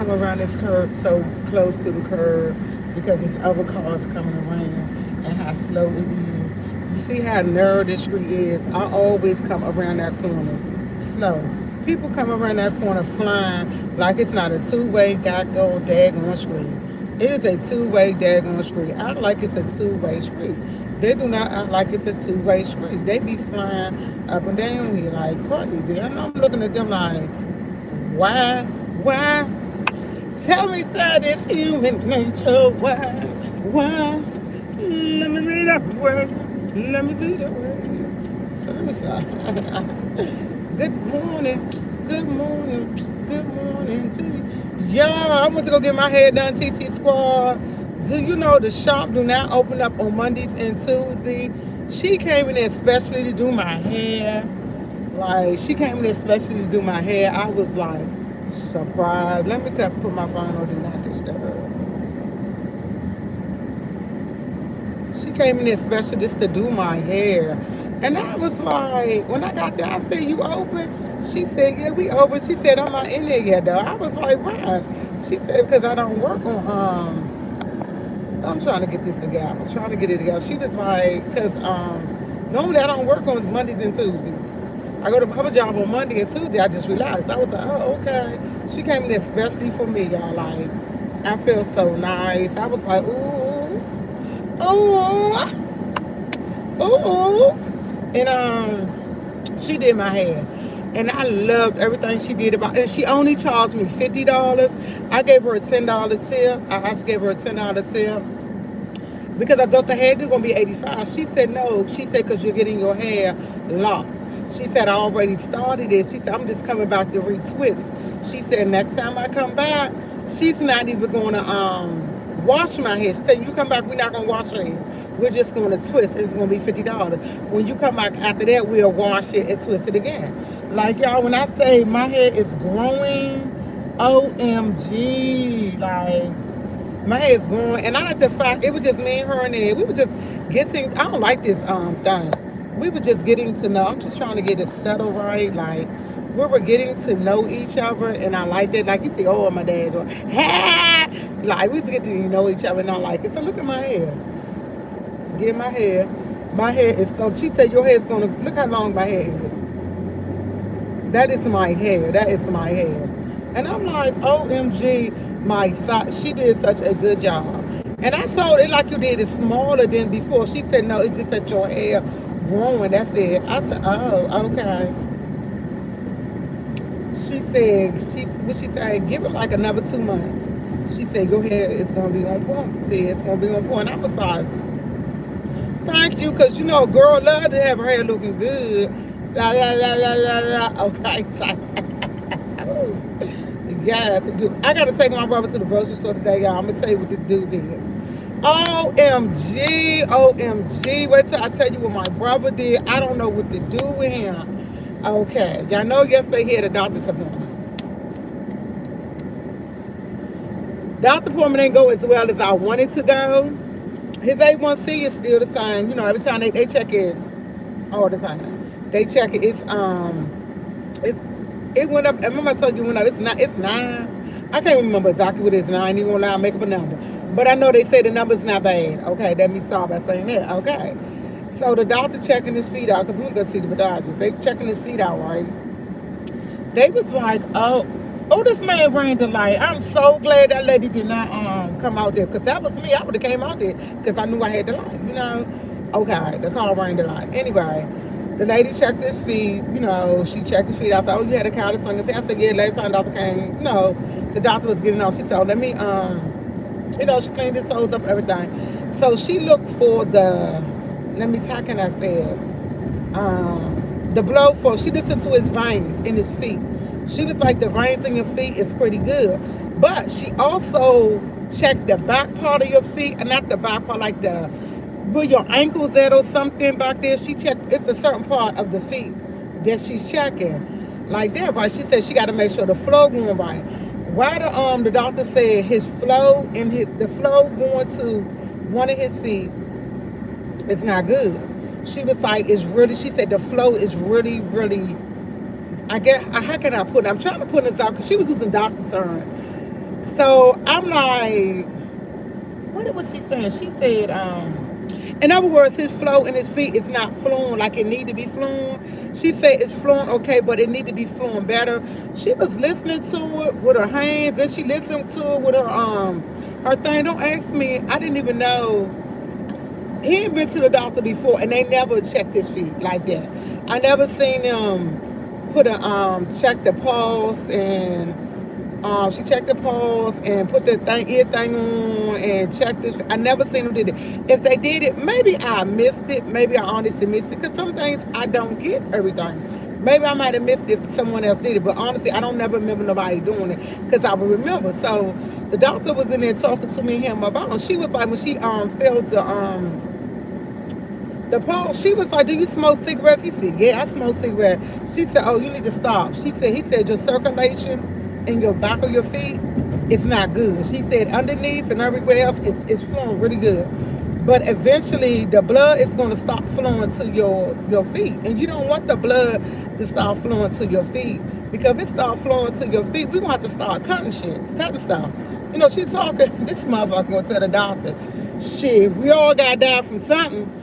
come around this curb so close to the curb because it's other cars coming around and how slow it is. You see how narrow this street is? I always come around that corner slow. People come around that corner flying like it's not a two-way goddamn daggone street. It is a two-way daggone street. I like it's a two-way street. They do not act like it's a two-way street. They be flying up and down here like crazy. And I'm looking at them like, why? Why? Tell me that it's human nature. Why? Why? Let me read that word. Let me read that word. So let me stop. Good morning. Good morning. Good morning to you. Y'all, I went to go get my hair done, TT Squad. Do you know the shop do not open up on Mondays and Tuesdays? She came in there especially to do my hair. Like, she came in there especially to do my hair. I was like, surprised. Let me put my phone on do not disturb. She came in there especially just to do my hair. And I was like, when I got there, I said, you open? She said, yeah, we open. She said, I'm not in there yet, though. I was like, why? She said, because I don't work on, I'm trying to get this together. I'm trying to get it together. She was like, because normally I don't work on Mondays and Tuesdays. I go to my other job on Monday and Tuesday. I just relax. I was like, oh, okay. She came in there especially for me, y'all. Like, I feel so nice. I was like, ooh, ooh, ooh. And she did my hair. And I loved everything she did about it. And she only charged me $50. I gave her a $10 tip. I actually gave her a $10 tip because I thought the hairdo gonna be 85. She said no. She said because you're getting your hair locked. She said I already started it. She said I'm just coming back to retwist. She said next time I come back, she's not even gonna wash my hair. She said you come back, we're not gonna wash your hair. We're just gonna twist. It's gonna be $50. When you come back after that, we'll wash it and twist it again. Like y'all, when I say my hair is growing, OMG, like my hair is growing, and I like the fact it was just me and her in there. We were just getting. I don't like this thing. We were just getting to know. I'm just trying to get it settled right. Like we were getting to know each other, and I like that. Like you see, oh my dad's one, like we get to know each other, and I like it. So look at my hair. Get my hair. My hair is so. She said your hair is gonna look how long my hair is. That is my hair. That is my hair. And I'm like, OMG, my thought. She did such a good job. And I told it like you did it smaller than before. She said, no, it's just that your hair growing. That's it. I said, oh, okay. What she said, give it like another 2 months. She said, your hair is going to be on point. See, it's going to be on point. I was like, thank you, because, you know, a girl love to have her hair looking good. La la la la la la. Okay, yes, dude. I gotta take my brother to the grocery store today, y'all. I'm gonna tell you what this dude did. OMG, OMG. Wait till I tell you what my brother did. I don't know what to do with him. Okay, y'all know yesterday he had a doctor's appointment. Doctor's appointment didn't go as well as I wanted to go. His A1C is still the same. You know, every time they check it all the time. They check it. It went up. Remember I told you it went up. It's 9. I can't remember exactly what it is now. I ain't even gonna lie, make up a number. But I know they say the number's not bad. Okay, let me start by saying that. Okay. So the doctor checking his feet out, because we go see the podiatrist. They checking his feet out, right? They was like, oh, this man ran the light. I'm so glad that lady did not come out there, because that was me. I would have came out there because I knew I had the light, you know. Okay, the car ran the light. Anyway. The lady checked his feet, you know, she checked his feet. I said, oh, you had a callus on your feet. I said, yeah, last time the doctor came, you know, the doctor was getting out. She said, oh, let me, you know, she cleaned his toes up, everything. So she looked for how can I say it? The blow for, she listened to his veins in his feet. She was like, the veins in your feet is pretty good. But she also checked the back part of your feet, and not the back part, like where your ankles at or something back there. She checked, it's a certain part of the feet that she's checking. Like that, right? She said she got to make sure the flow going right. Why the doctor said his flow and the flow going to one of his feet is not good. She was like, she said the flow is really, really, I guess, how can I put it? I'm trying to put it out because she was using doctor term. So I'm like, what was she saying? She said, in other words, his flow in his feet is not flowing like it need to be flowing. She said it's flowing okay, but it need to be flowing better. She was listening to it with her hands, and she listened to it with her thing. Don't ask me. I didn't even know he ain't been to the doctor before, and they never checked his feet like that. I never seen them put a check the pulse, and she checked the pulse and put the ear thing on and checked this. I never seen them did it. If they did it, maybe I missed it. Maybe I honestly missed it because some things I don't get everything. Maybe I might have missed it if someone else did it, but honestly, I don't never remember nobody doing it because I would remember. So the doctor was in there talking to me and him about. She was like when she felt the pulse, she was like, "Do you smoke cigarettes?" He said, "Yeah, I smoke cigarettes." She said, "Oh, you need to stop." He said, "Your circulation in your back of your feet is not good." She said, "Underneath and everywhere else, it's flowing really good. But eventually, the blood is going to stop flowing to your feet. And you don't want the blood to start flowing to your feet. Because if it starts flowing to your feet, we're going to have to start cutting stuff." You know, she talking, this motherfucker going to tell the doctor, "Shit, we all got to die from something."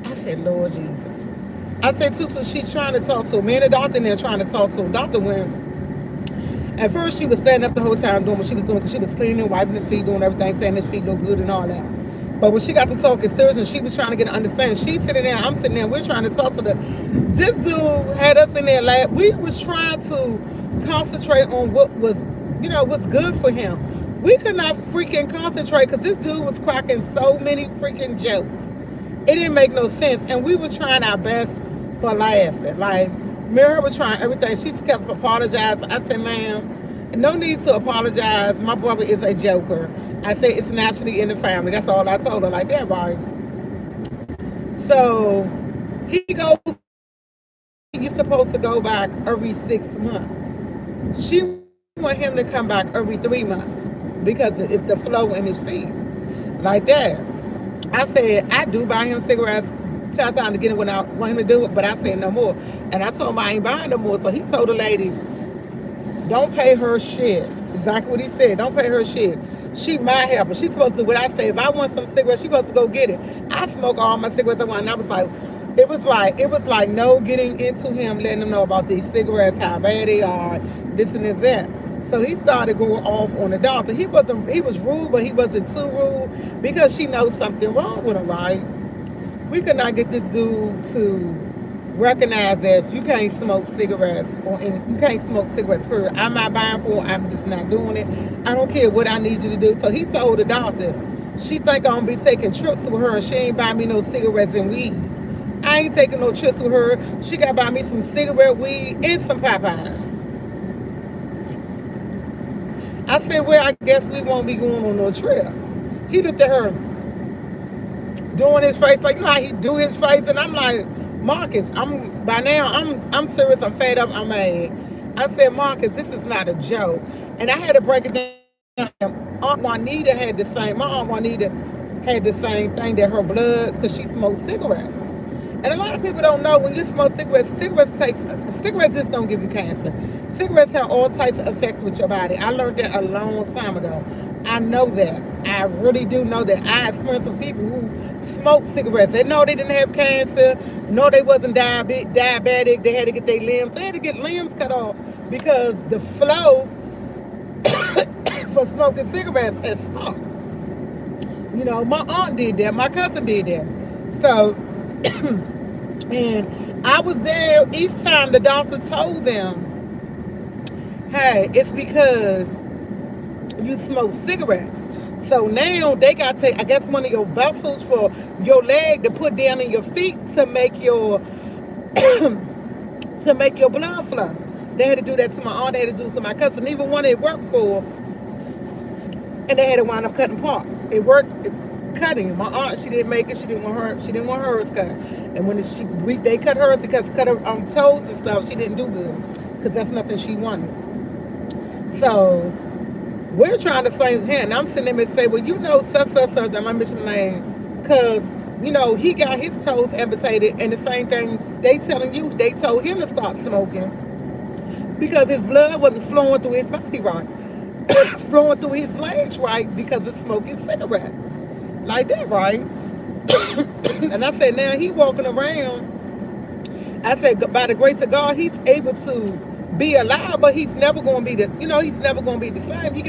I said, "Lord Jesus." I said, Tutu, she's trying to talk to me and the doctor and they're trying to talk to him. Doctor went, at first she was standing up the whole time doing what she was doing because she was cleaning, wiping his feet, doing everything, saying his feet look good and all that. But when she got to talking Thursday, she was trying to get an understanding. She's sitting there, I'm sitting there, we're trying to talk to the. This dude had us in there like we was trying to concentrate on what was, you know, what's good for him. We could not freaking concentrate because this dude was cracking so many freaking jokes. It didn't make no sense, and we was trying our best for laughing. Like, me and her was trying everything. She kept apologizing. I said, "Ma'am, no need to apologize. My brother is a joker." I said, "It's naturally in the family." That's all I told her, like that, right? So he goes, you're supposed to go back every 6 months. She want him to come back every 3 months because it's the flow in his feet. Like that. I said, I do buy him cigarettes. Tell time to get it when I want him to do it, but I said no more. And I told him I ain't buying no more. So he told the lady, "Don't pay her shit." Exactly what he said. Don't pay her shit. She my helper. She's supposed to do what I say. If I want some cigarettes, she's supposed to go get it. I smoke all my cigarettes I want. And I was like, it was like no getting into him, letting him know about these cigarettes, how bad they are, this and that. So he started going off on the doctor. He was rude, but he wasn't too rude because she knows something wrong with him, right? We could not get this dude to recognize that you can't smoke cigarettes you can't smoke cigarettes period. I'm not buying for it. I'm just not doing it. I don't care what I need you to do. So he told the doctor, she think I'm gonna be taking trips with her and she ain't buying me no cigarettes and weed. I ain't taking no trips with her. She got to buy me some cigarette weed and some Popeyes. I said, "Well, I guess we won't be going on no trip." He looked at her doing his face like, you know how he do his face, and I'm like, "Marcus, I'm serious. I'm fed up. I'm mad." I said, "Marcus, this is not a joke." And I had to break it down. Aunt Juanita had the same. My Aunt Juanita had the same thing, that her blood, because she smoked cigarettes. And a lot of people don't know when you smoke cigarettes, cigarettes just don't give you cancer. Cigarettes have all types of effects with your body. I learned that a long time ago. I know that. I really do know that. I experienced some people who smoked cigarettes. They know they didn't have cancer. No, they wasn't diabetic. They had to get their limbs. They had to get limbs cut off because the flow for smoking cigarettes has stopped. You know, my aunt did that. My cousin did that. So, and I was there each time the doctor told them, "Hey, it's because you smoke cigarettes." So now they got to take, I guess, one of your vessels for your leg to put down in your feet to make your to make your blood flow. They had to do that to my aunt. They had to do it to my cousin. Even one they worked for, and they had to wind up cutting parts. It worked cutting. My aunt, she didn't make it. She didn't want hers cut. And when they cut hers because cut her toes and stuff, she didn't do good because that's nothing she wanted. So we're trying to explain to him, and I'm sitting there and say, "Well, you know, such, I'm not mentioning the name, because, you know, he got his toes amputated, and the same thing they telling you, they told him to stop smoking because his blood wasn't flowing through his body right." flowing through his legs, right? Because of smoking cigarettes. Like that, right? And I said, now he walking around. I said, by the grace of God, he's able to be alive, but he's never going to be he's never going to be the same. He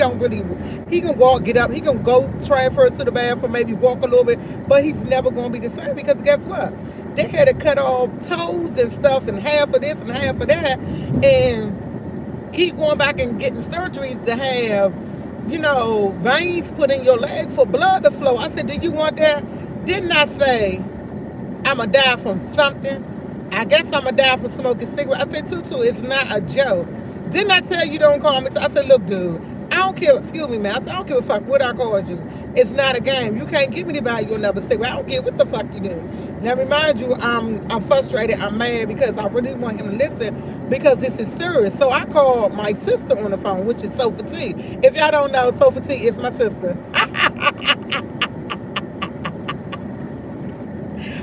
can walk, get up, he can go transfer to the bathroom, maybe walk a little bit, but he's never going to be the same because guess what? They had to cut off toes and stuff and half of this and half of that and keep going back and getting surgeries to have, veins put in your leg for blood to flow. I said, do you want that? Didn't I say I'ma die from something? I guess I'ma die from smoking cigarettes. I said, Tutu, it's not a joke. Didn't I tell you don't call me? I said, look, dude, I don't care. Excuse me, man. I said, I don't give a fuck what I called you. It's not a game. You can't get me to buy you another cigarette. I don't care what the fuck you do. Now, remind you, I'm frustrated. I'm mad because I really want him to listen because this is serious. So I called my sister on the phone, which is Sophie T. If y'all don't know, Sophie T is my sister.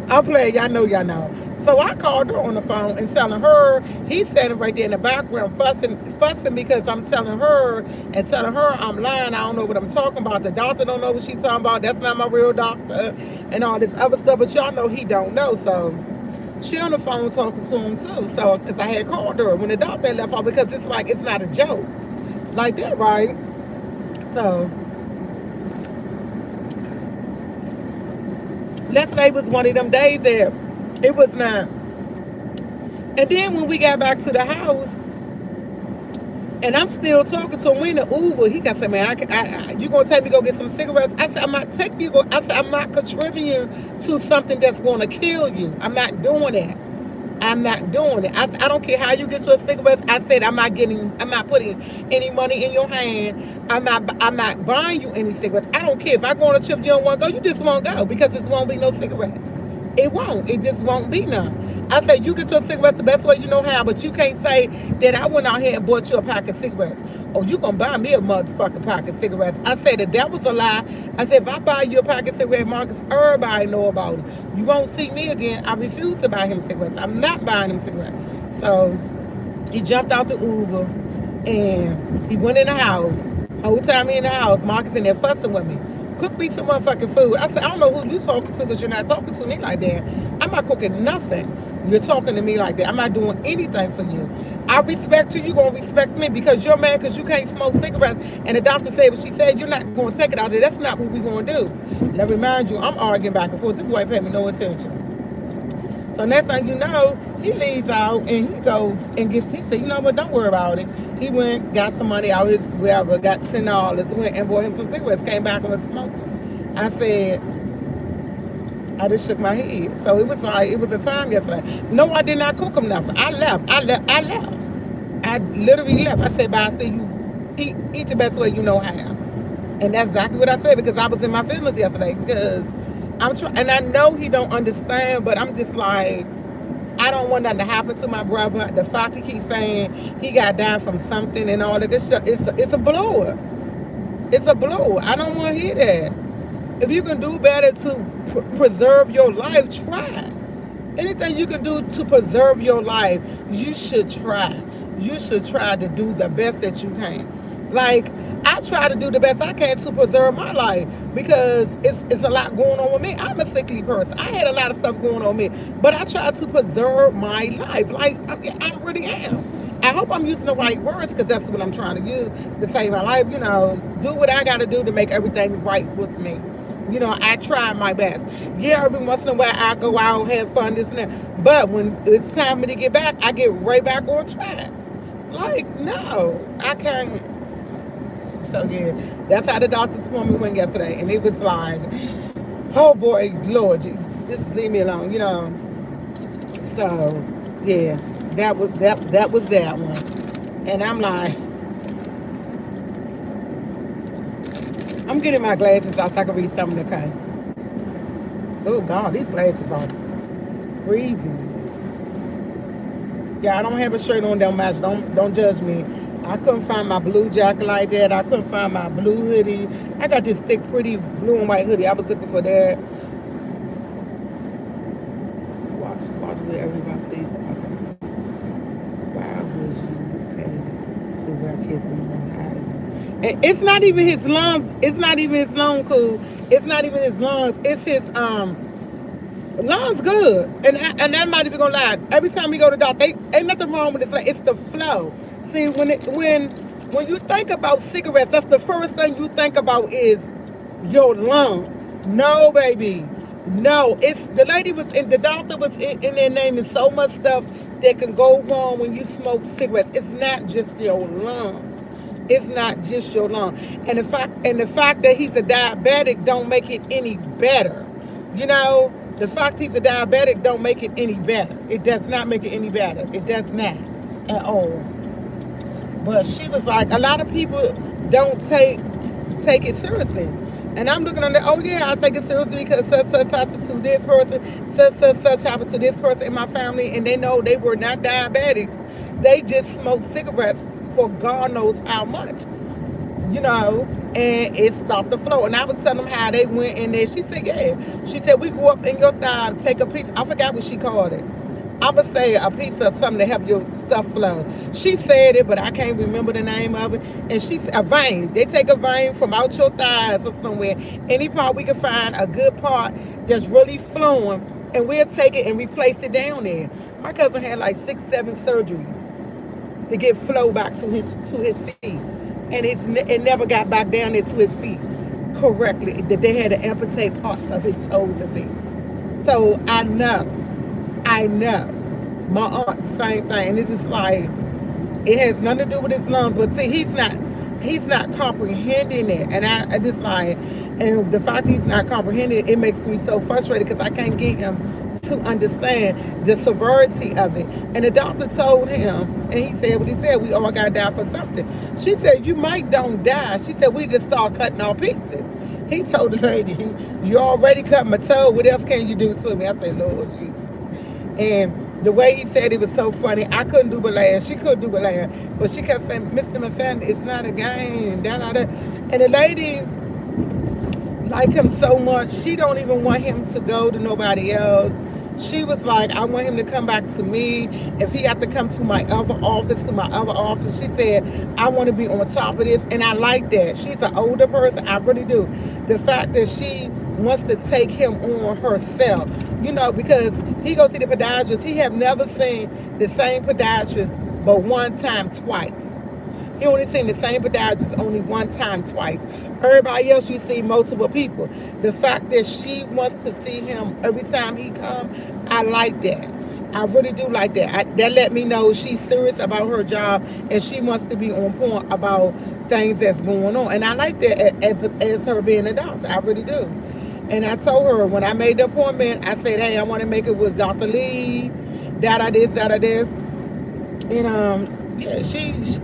I'm playing. Y'all know. So I called her on the phone and telling her, he's standing right there in the background fussing because I'm telling her I'm lying. I don't know what I'm talking about. The doctor don't know what she's talking about. That's not my real doctor and all this other stuff. But y'all know he don't know. So she on the phone talking to him too. So because I had called her when the doctor left off because it's like it's not a joke. Like that, right? So yesterday was one of them days that it was not. And then when we got back to the house, and I'm still talking to him, we in the Uber. He got said, man, you gonna take me go get some cigarettes? I said, I'm not taking you. I said, I'm not contributing to something that's gonna kill you. I'm not doing that. I'm not doing it. I don't care how you get your cigarettes. I said I'm not putting any money in your hand. I'm not buying you any cigarettes. I don't care. If I go on a trip you don't want to go, you just won't go because there won't be no cigarettes. It won't. It just won't be none. I said you get your cigarettes the best way you know how, but you can't say that I went out here and bought you a pack of cigarettes. Oh, you gonna buy me a motherfucking pack of cigarettes. I said the devil's a lie. I said if I buy you a pack of cigarettes, Marcus, everybody know about it. You won't see me again. I refuse to buy him cigarettes. I'm not buying him cigarettes. So he jumped out the Uber and he went in the house. Whole time he in the house, Marcus in there fussing with me. Cook me some motherfucking food. I said, I don't know who you talking to because you're not talking to me like that. I'm not cooking nothing. You're talking to me like that. I'm not doing anything for you. I respect you. You're going to respect me because you're mad because you can't smoke cigarettes. And the doctor said what she said. You're not going to take it out there. That's not what we're going to do. And I remind you, I'm arguing back and forth. This boy pay me no attention. So next thing you know, he leaves out and he goes and he said, you know what, don't worry about it. He went, got some money out his wherever, got $10, went and bought him some cigarettes, came back and was smoking. I said, I just shook my head. So it was like, it was a time yesterday. No, I did not cook him nothing. I left. I literally left. I said, bye, I see you eat the best way you know how. And that's exactly what I said because I was in my feelings yesterday because I'm trying, and I know he don't understand, but I'm just like, I don't want nothing to happen to my brother. The fact he keeps saying he got died from something and all of this stuff, it's a blower. It's a blower. I don't want to hear that. If you can do better to preserve your life, try. Anything you can do to preserve your life, you should try. You should try to do the best that you can. Like, I try to do the best I can to preserve my life because it's a lot going on with me. I'm a sickly person. I had a lot of stuff going on with me, but I try to preserve my life. Like, I really am. I hope I'm using the right words because that's what I'm trying to use to save my life. You know, do what I got to do to make everything right with me. You know, I try my best. Yeah, every once in a while I go out, have fun, this and that. But when it's time for me to get back, I get right back on track. Like, no, I can't. So, yeah, that's how the doctor's appointment went yesterday. And it was like, oh, boy, Lord, just leave me alone, you know. So, yeah, that was that one. And I'm like, I'm getting my glasses out so I can read something, okay? Oh, God, these glasses are crazy. Yeah, I don't have a shirt on, don't match. Don't judge me. I couldn't find my blue jacket like that. I couldn't find my blue hoodie. I got this thick, pretty blue and white hoodie. I was looking for that. Watch where everybody please. Okay. Why would you pay to wear kids on high? It's not even his lungs. It's not even his lung cool. It's not even his lungs. It's his lungs good. And I'm not even gonna lie. Every time we go to the doctor, ain't nothing wrong with it. It's the flow. See, when you think about cigarettes, that's the first thing you think about is your lungs. No, baby. No, it's the lady was in the doctor was in there naming so much stuff that can go wrong when you smoke cigarettes. It's not just your lungs. It's not just your lung. And the fact that he's a diabetic don't make it any better. You know, the fact he's a diabetic don't make it any better. It does not make it any better. It does not at all. But she was like, a lot of people don't take it seriously. And I'm looking on the, oh yeah, I take it seriously because such happened to this person, such happened to this person in my family, and they know they were not diabetics. They just smoked cigarettes for God knows how much, you know, and it stopped the flow. And I was telling them how they went in there. She said, yeah. She said, we go up in your thigh, take a piece. I forgot what she called it. I'm going to say a piece of something to help your stuff flow. She said it, but I can't remember the name of it. And she said, a vein. They take a vein from out your thighs or somewhere. Any part we can find, a good part that's really flowing, and we'll take it and replace it down there. My cousin had like 6, 7 surgeries to get flow back to his feet, and it never got back down there to his feet correctly. That they had to amputate parts of his toes and feet. So I know. My aunt, same thing. And it's just like it has nothing to do with his lungs, but see, he's not comprehending it, and I just like, and the fact he's not comprehending it makes me so frustrated because I can't get him to understand the severity of it. And the doctor told him, and he said what he said, we all gotta die for something. She said, you might don't die. She said, we just start cutting our pieces. He told the lady, you already cut my toe, what else can you do to me? I said, Lord Jesus. And the way he said it was so funny. I couldn't do but laugh. She couldn't do but laugh. But she kept saying, Mr. McFadden, it's not a game. Da, da, da. And the lady like him so much, she don't even want him to go to nobody else. She was like, I want him to come back to me. If he have to come to my other office, she said, I want to be on top of this. And I like that. She's an older person. I really do. The fact that she wants to take him on herself, you know, because he goes to the podiatrist. He have never seen the same podiatrist but one time, twice. He only seen the same podiatrist only one time, twice. Everybody else, you see multiple people. The fact that she wants to see him every time he comes, I like that. I really do like that. That let me know she's serious about her job and she wants to be on point about things that's going on. And I like that as her being a doctor. I really do. And I told her when I made the appointment, I said, hey, I want to make it with Dr. Lee, this. And yeah, she's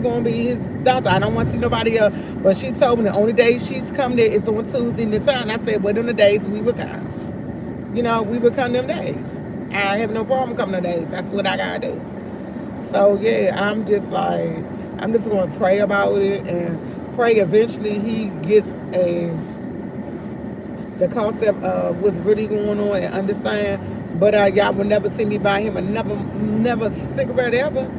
gonna be his doctor. I don't want to see nobody else. But she told me the only day she's come there is on Tuesday in the time. I said, well, on the days we would come. You know, we would come them days. I have no problem coming them days. That's what I gotta do. So yeah, I'm just gonna pray about it and pray eventually he gets the concept of what's really going on and understand. But y'all will never see me buy him never cigarette ever.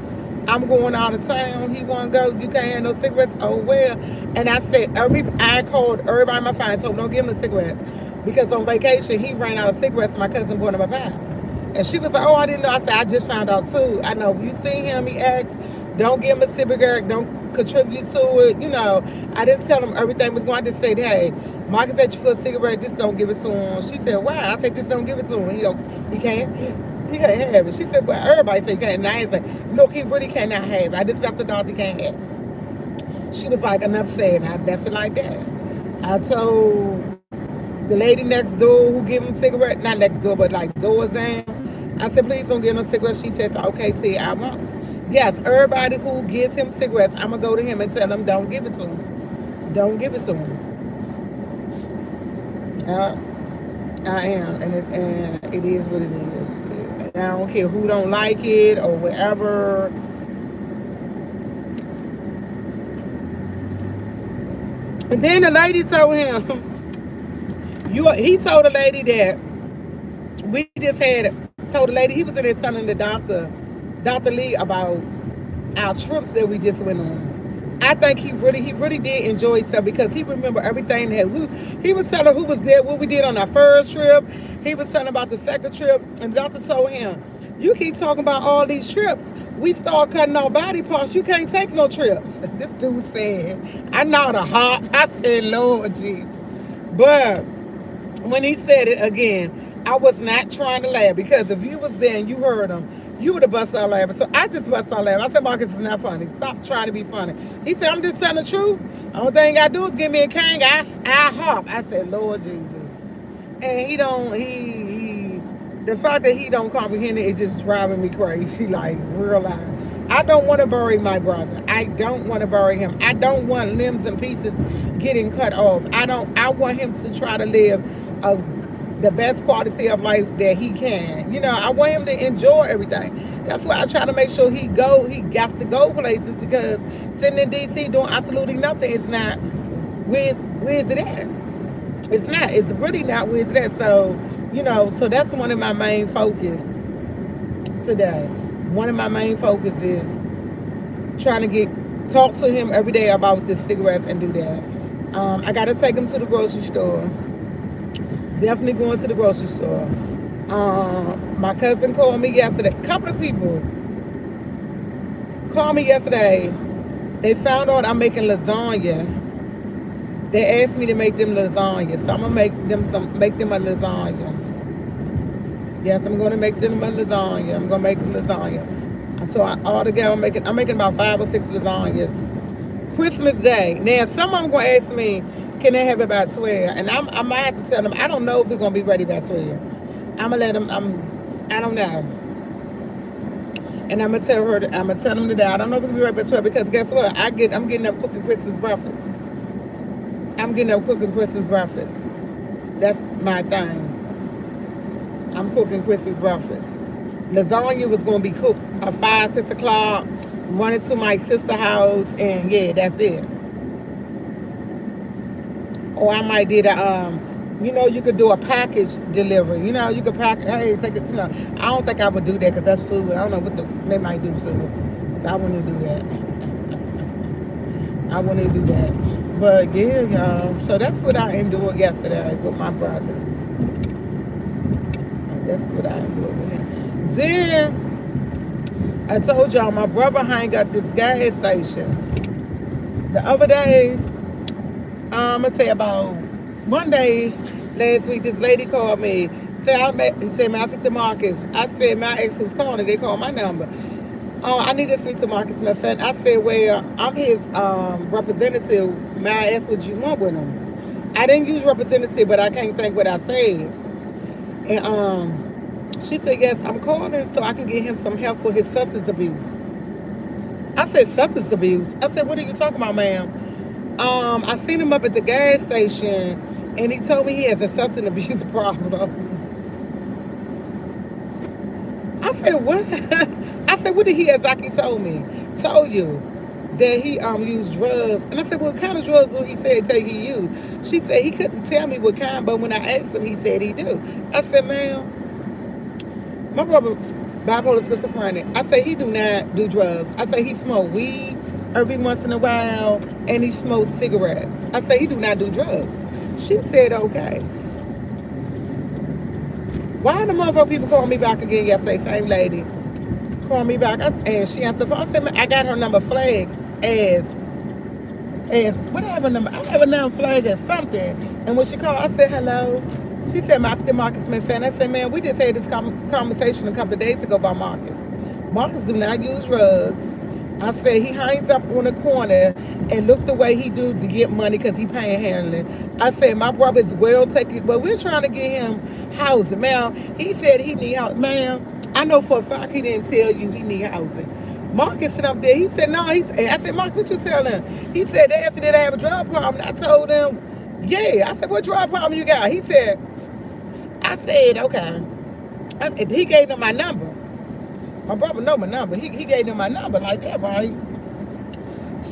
I'm going out of town. He want to go. You can't have no cigarettes. Oh well. And I said I called everybody on my phone. Told them don't give him the cigarettes because on vacation he ran out of cigarettes. My cousin bought him a pack, and she was like, "Oh, I didn't know." I said, "I just found out too." I know. If you see him, he asked, "Don't give him a cigarette. Don't contribute to it." You know, I didn't tell him everything was going. I just said, "Hey, Marcus asked you for a cigarette. Just don't give it to him." She said, "Why?" I said, "Just don't give it to him. He can't." He can't have it. She said, well, everybody said he can't. And I ain't saying, look, he really cannot have it. I just left the dog, he can't have it. She was like, enough said. And I left it like that. I told the lady next door who gave him cigarettes, not next door, but like doors down. I said, please don't give him cigarettes. She said, okay, T, I won't. Yes, everybody who gives him cigarettes, I'm going to go to him and tell him, don't give it to him. Don't give it to him. I am, and it is what it is. And I don't care who don't like it or whatever. And then the lady told him, he told the lady that we just told the lady, he was in there telling the doctor Lee about our trips that we just went on. I think he really did enjoy himself because he remember everything that he was telling who was there, what we did on our first trip. He was telling about the second trip, and the doctor told him, "You keep talking about all these trips. We start cutting our body parts. You can't take no trips." This dude said, "I know the heart." I said, "Lord Jesus," but when he said it again, I was not trying to laugh because if you was there and you heard him, you would have busted out laughing. So I just busted out laughing. I said, "Marcus, is not funny. Stop trying to be funny." He said, "I'm just telling the truth. Only thing I do is give me a cane. I hop." I said, "Lord Jesus." And he don't, the fact that he don't comprehend it is just driving me crazy, like real life. I don't want to bury my brother. I don't want to bury him. I don't want limbs and pieces getting cut off. I want him to try to live a the best quality of life that he can. You know, I want him to enjoy everything. That's why I try to make sure he got to go places because sitting in DC doing absolutely nothing is not where's it at? It's not. It's really not where's it at. So, you know, so that's one of my main focus today. One of my main focus is trying to talk to him every day about the cigarettes and do that. I got to take him to the grocery store. Definitely going to the grocery store. My cousin called me yesterday. A couple of people called me yesterday. They found out I'm making lasagna. They asked me to make them lasagna, so I'm gonna make them a lasagna. Yes, I'm gonna make them a lasagna. I'm gonna make them lasagna. So altogether, I'm making about 5 or 6 lasagnas. Christmas Day. Now, some of them gonna ask me, can they have it by 12? And I might have to tell them, I don't know if it's gonna be ready by 12. I'm gonna let them. I don't know. And I'm gonna tell them today, I don't know if it's gonna be ready by 12 because guess what? I'm getting up cooking Christmas breakfast. I'm getting up cooking Christmas breakfast. That's my thing. I'm cooking Christmas breakfast. Lasagna was gonna be cooked at 5, 6 o'clock. Running to my sister's house, and yeah, that's it. Or I might do you know, you could do a package delivery. You know, you could pack, hey, take it, you know. I don't think I would do that because that's food. I don't know what they might do to it. So I wouldn't do that. I wouldn't do that. But yeah, y'all. So that's what I endured yesterday with my brother. That's what I endured with him. Then, I told y'all my brother hang up this gas station. The other day, I'm gonna say about one day last week, this lady called me. He said, "May I speak to Marcus?" I said, "My ex was calling. They called my number." "Oh, I need to speak to Marcus, my friend." I said, "Well, I'm his representative. May I ask what you want with him?" I didn't use representative, but I can't think what I said. And she said, "Yes, I'm calling so I can get him some help for his substance abuse." I said, "Substance abuse?" I said, "What are you talking about, ma'am?" I seen him up at the gas station, and he told me he has a substance abuse problem. I said, "What?" I said, "What did he exactly told you that he used drugs?" And I said, "What kind of drugs do he said that he used?" She said he couldn't tell me what kind, but when I asked him, he said he do. I said, "Ma'am, my brother's bipolar schizophrenic." I say he do not do drugs. I say he smoke weed every once in a while and he smokes cigarettes. I say he do not do drugs. She said, "Okay." Why the motherfucker people call me back again yesterday? Same lady called me back and she answered the phone. I said, "I got her number flagged as what I have a number? I have a number flagged as something." And when she called, I said, "Hello." She said, "My Marcus Smith fan." I said, "Man, we just had this conversation a couple of days ago about Marcus. Marcus do not use drugs." I said, "He hangs up on the corner and look the way he do to get money because he panhandling." I said, "My brother's well taken, but we're trying to get him housing." Man, he said he need housing. Man, I know for a fact he didn't tell you he need housing. Marcus sit up there. He said, "No." I said, "Marcus, what you tell him?" He said, "They asked me did I have a drug problem." I told him, "Yeah." I said, "What drug problem you got?" I said, "Okay." He gave them my number. My brother know my number. He gave them my number like that, right?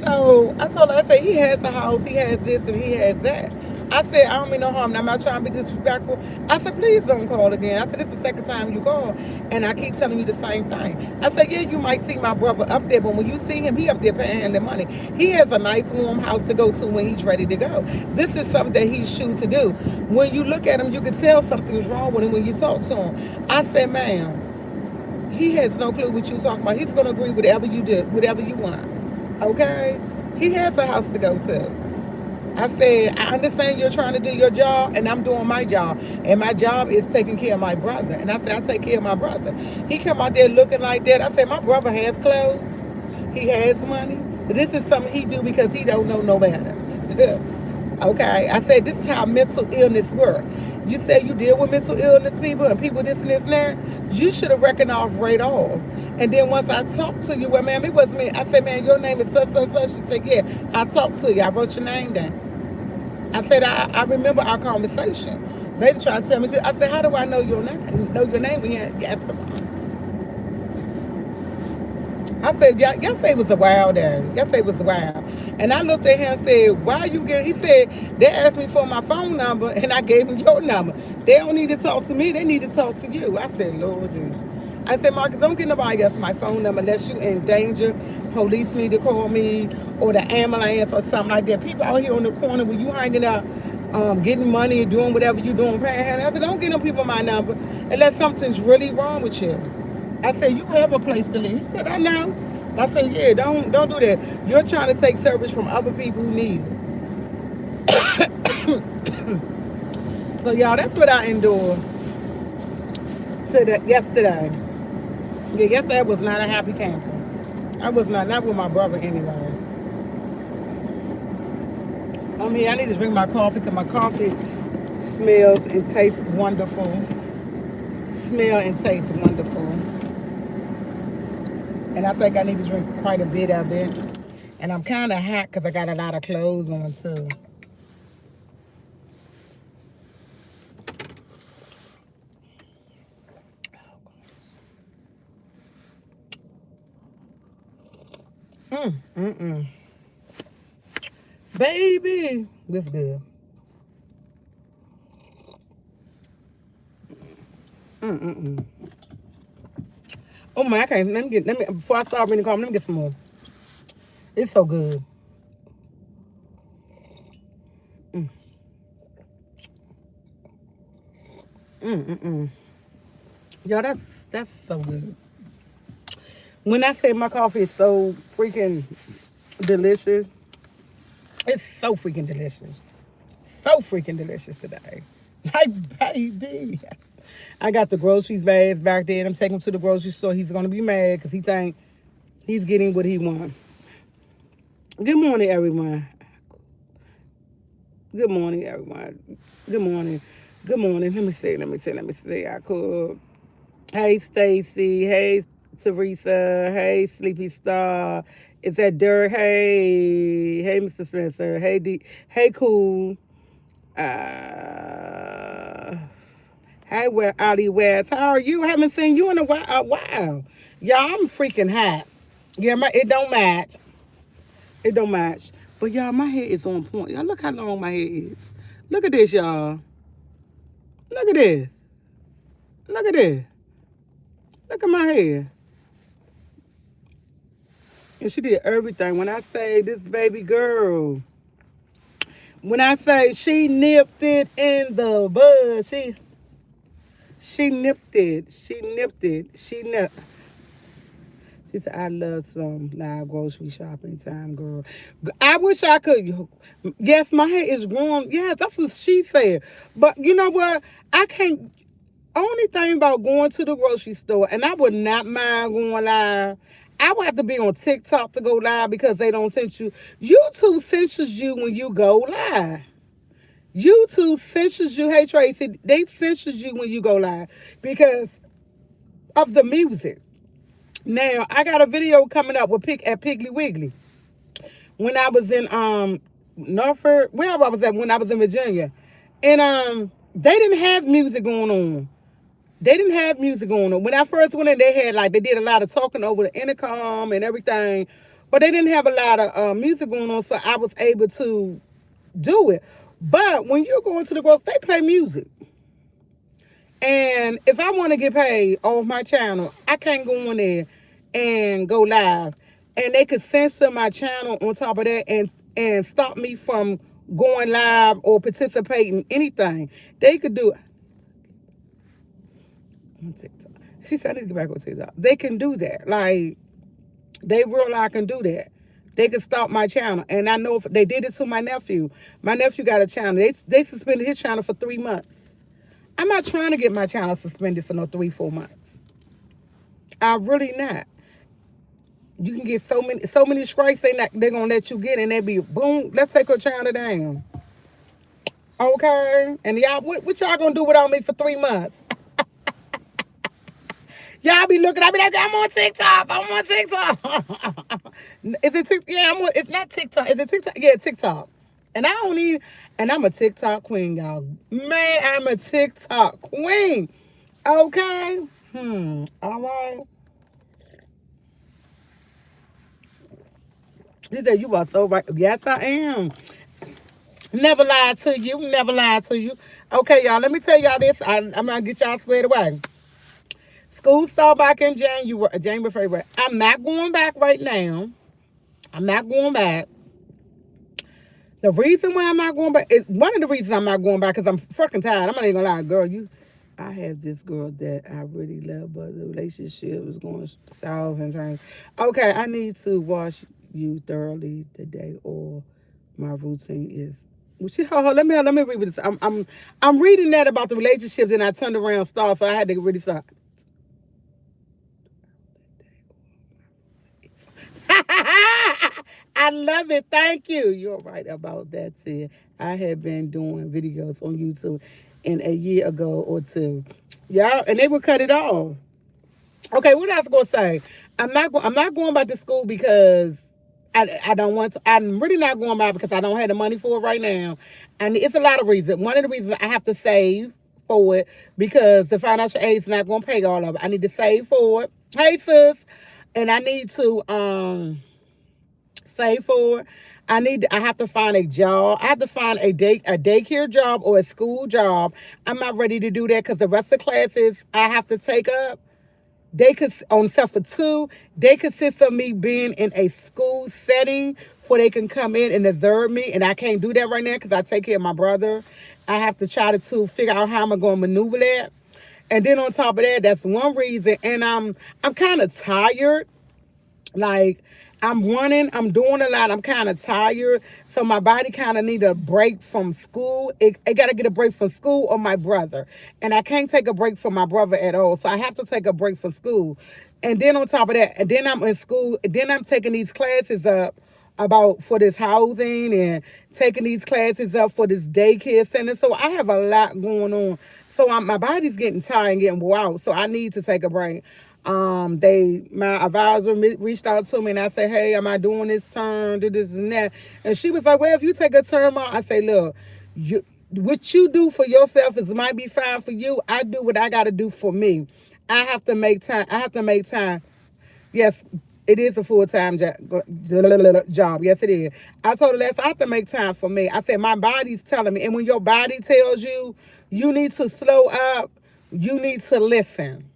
So I told her, I said, he has a house, he has this, and he has that. I said, I don't mean no harm. I'm not trying to be disrespectful. I said, please don't call again. I said, this is the second time you call, and I keep telling you the same thing. I said, yeah, you might see my brother up there, but when you see him, he up there panhandling money. He has a nice warm house to go to when he's ready to go. This is something that he chooses to do. When you look at him, you can tell something's wrong with him when you talk to him. I said, ma'am, he has no clue what you're talking about. He's going to agree with whatever you do, whatever you want. Okay? He has a house to go to. I said, I understand you're trying to do your job, and I'm doing my job. And my job is taking care of my brother. And I said, I take care of my brother. He come out there looking like that. I said, my brother has clothes. He has money. But this is something he do because he don't know no better. Okay? I said, this is how mental illness works. You say you deal with mental illness people and people this and this and that. You should have reckoned off right off. And then once I talked to you, well, ma'am, it wasn't me. I said, man, your name is such, such, such. She said, yeah, I talked to you. I wrote your name down. I said, I remember our conversation. Lady tried to tell me, I said, how do I know your name? Know your name when you asked for mine? I said, yesterday was a wild day. Yesterday was wild. And I looked at him and said, why are you getting, he said, they asked me for my phone number and I gave him your number. They don't need to talk to me, they need to talk to you. I said, Lord Jesus. I said, Marcus, don't get nobody else my phone number unless you in danger. Police need to call me or the ambulance or something like that. People out here on the corner where you hanging out, getting money and doing whatever you doing, panhandling. I said, don't get no people my number unless something's really wrong with you. I said, you have a place to live. He said, I know. I said, yeah, don't do that. You're trying to take service from other people who need it. So, y'all, that's what I endured yesterday. Yeah, yesterday was not a happy camper. I was not with my brother anyway. I need to drink my coffee because my coffee smells and tastes wonderful. Smell and taste wonderful. And I think I need to drink quite a bit of it. And I'm kind of hot because I got a lot of clothes on too. Baby, this good. Oh my, I can't. Let me before I start reading the comment, let me get some more. It's so good. Y'all, that's so good. When I say my coffee is so freaking delicious, it's so freaking delicious. So freaking delicious today. Like, baby. I got the groceries bags back there and I'm taking him to the grocery store. He's going to be mad because he think he's getting what he wants. Good morning, everyone. Good morning, everyone. Good morning. Good morning. Let me see. I could. Hey, Stacy. Hey, Teresa. Hey, Sleepy Star. Is that Dirk? Hey, Mr. Spencer. Hey, Hey, Cool. Hey, Ali West. How are you? I haven't seen you in a while. Y'all, I'm freaking hot. Yeah, it don't match. It don't match. But y'all, my hair is on point. Y'all, look how long my hair is. Look at this, y'all. Look at this. Look at this. Look at my hair. And she did everything. When I say this baby girl, when I say she nipped it in the bud, she nipped it. She said, I love some live grocery shopping time, girl. I wish I could. Yes, my hair is growing. Yeah, that's what she said. But you know what? I can't. Only thing about going to the grocery store, and I would not mind going live. I would have to be on TikTok to go live because they don't censor you. YouTube censors you when you go live. YouTube censors you. Hey, Tracy, they censor you when you go live because of the music. Now, I got a video coming up with at Piggly Wiggly. When I was in Norfolk, wherever I was at when I was in Virginia. And they didn't have music going on. When I first went in, they did a lot of talking over the intercom and everything. But they didn't have a lot of music going on, so I was able to do it. But when you go into the growth, they play music. And if I want to get paid off my channel, I can't go on there and go live. And they could censor my channel on top of that and stop me from going live or participating anything. They could do it on TikTok. She said I need to get back on TikTok. They can do that. Like, they realize I can do that. They can stop my channel. And I know if they did it to my nephew. My nephew got a channel. They suspended his channel for 3 months. I'm not trying to get my channel suspended for no 3-4 months. I'm really not. You can get so many strikes they're gonna let you get, and they be boom. Let's take her channel down. Okay, and y'all, what y'all gonna do without me for 3 months? Y'all be looking. I be like, I'm on TikTok. I'm on TikTok. Is it TikTok? Yeah, I'm on. It's not TikTok. Is it TikTok? Yeah, TikTok. And I don't need. And I'm a TikTok queen, y'all. Man, I'm a TikTok queen. Okay. All right. He said, you are so right. Yes, I am. Never lied to you. Never lied to you. Okay, y'all, let me tell y'all this. I'm going to get y'all squared away. School start back in January, February. I'm not going back right now. I'm not going back. The reason why I'm not going back is one of the reasons I'm not going back because I'm fucking tired. I'm not even going to lie. Girl, I have this girl that I really love, but the relationship is going south and trying. Okay, I need to wash you thoroughly today, or my routine is. Let me read this. I'm reading that about the relationship, then I turned around and started, so I had to really start. I love it. Thank you. You're right about that, Sid. I have been doing videos on YouTube in a year ago or two. Yeah, and they would cut it off. Okay, what else gonna say? I'm not going back to school because I don't want to. I'm really not going back because I don't have the money for it right now. And it's a lot of reasons. One of the reasons I have to save for it because the financial aid is not going to pay all of it. I need to save for it. Hey sis, and I need to save for it. I have to find a job. I have to find a daycare job or a school job. I'm not ready to do that because the rest of the classes I have to take up, they could, on except for 2, they consist of me being in a school setting where they can come in and observe me, and I can't do that right now because I take care of my brother. I have to try to figure out how I'm going to maneuver that. And then on top of that, that's one reason. And I'm kind of tired. Like, I'm running, I'm doing a lot, I'm kind of tired. So my body kind of need a break from school. It got to get a break from school or my brother. And I can't take a break from my brother at all. So I have to take a break from school. And then on top of that, and then I'm in school, and then I'm taking these classes up about for this housing and taking these classes up for this daycare center. So I have a lot going on. So my body's getting tired and getting wore out. So I need to take a break. My advisor reached out to me and I said, hey, am I doing this term, do this and that? And she was like, well, if you take a term out, I say, look, what you do for yourself is might be fine for you. I do what I got to do for me. I have to make time. Yes, it is a full-time job. Yes, it is. I told her that, so I have to make time for me. I said, my body's telling me. And when your body tells you, you need to slow up, you need to listen.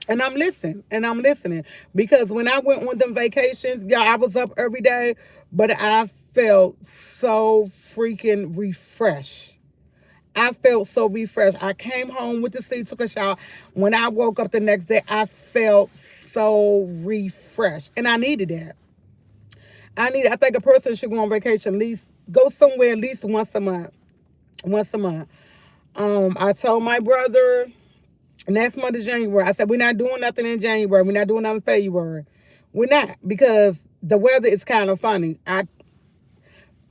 And I'm listening. Because when I went on them vacations, yeah, I was up every day, but I felt so freaking refreshed. I felt so refreshed. I came home with the sea, took a shower. When I woke up the next day, I felt so refreshed. And I needed that. I think a person should go on vacation, go somewhere at least once a month. I told my brother, next month is January. I said, we're not doing nothing in January. We're not doing nothing in February. We're not, because the weather is kind of funny. I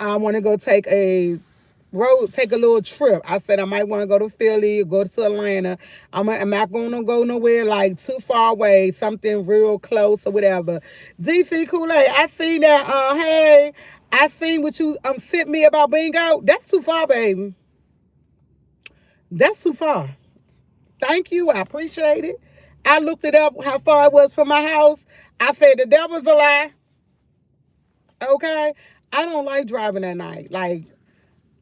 want to go take a little trip. I said I might want to go to Philly or go to Atlanta. I'm not going to go nowhere like too far away, something real close or whatever. DC Kool-Aid, I seen that. Hey, I seen what you sent me about bingo. That's too far, baby. That's too far. Thank you. I appreciate it. I looked it up, how far it was from my house. I said, the devil's a lie. Okay? I don't like driving at night. Like,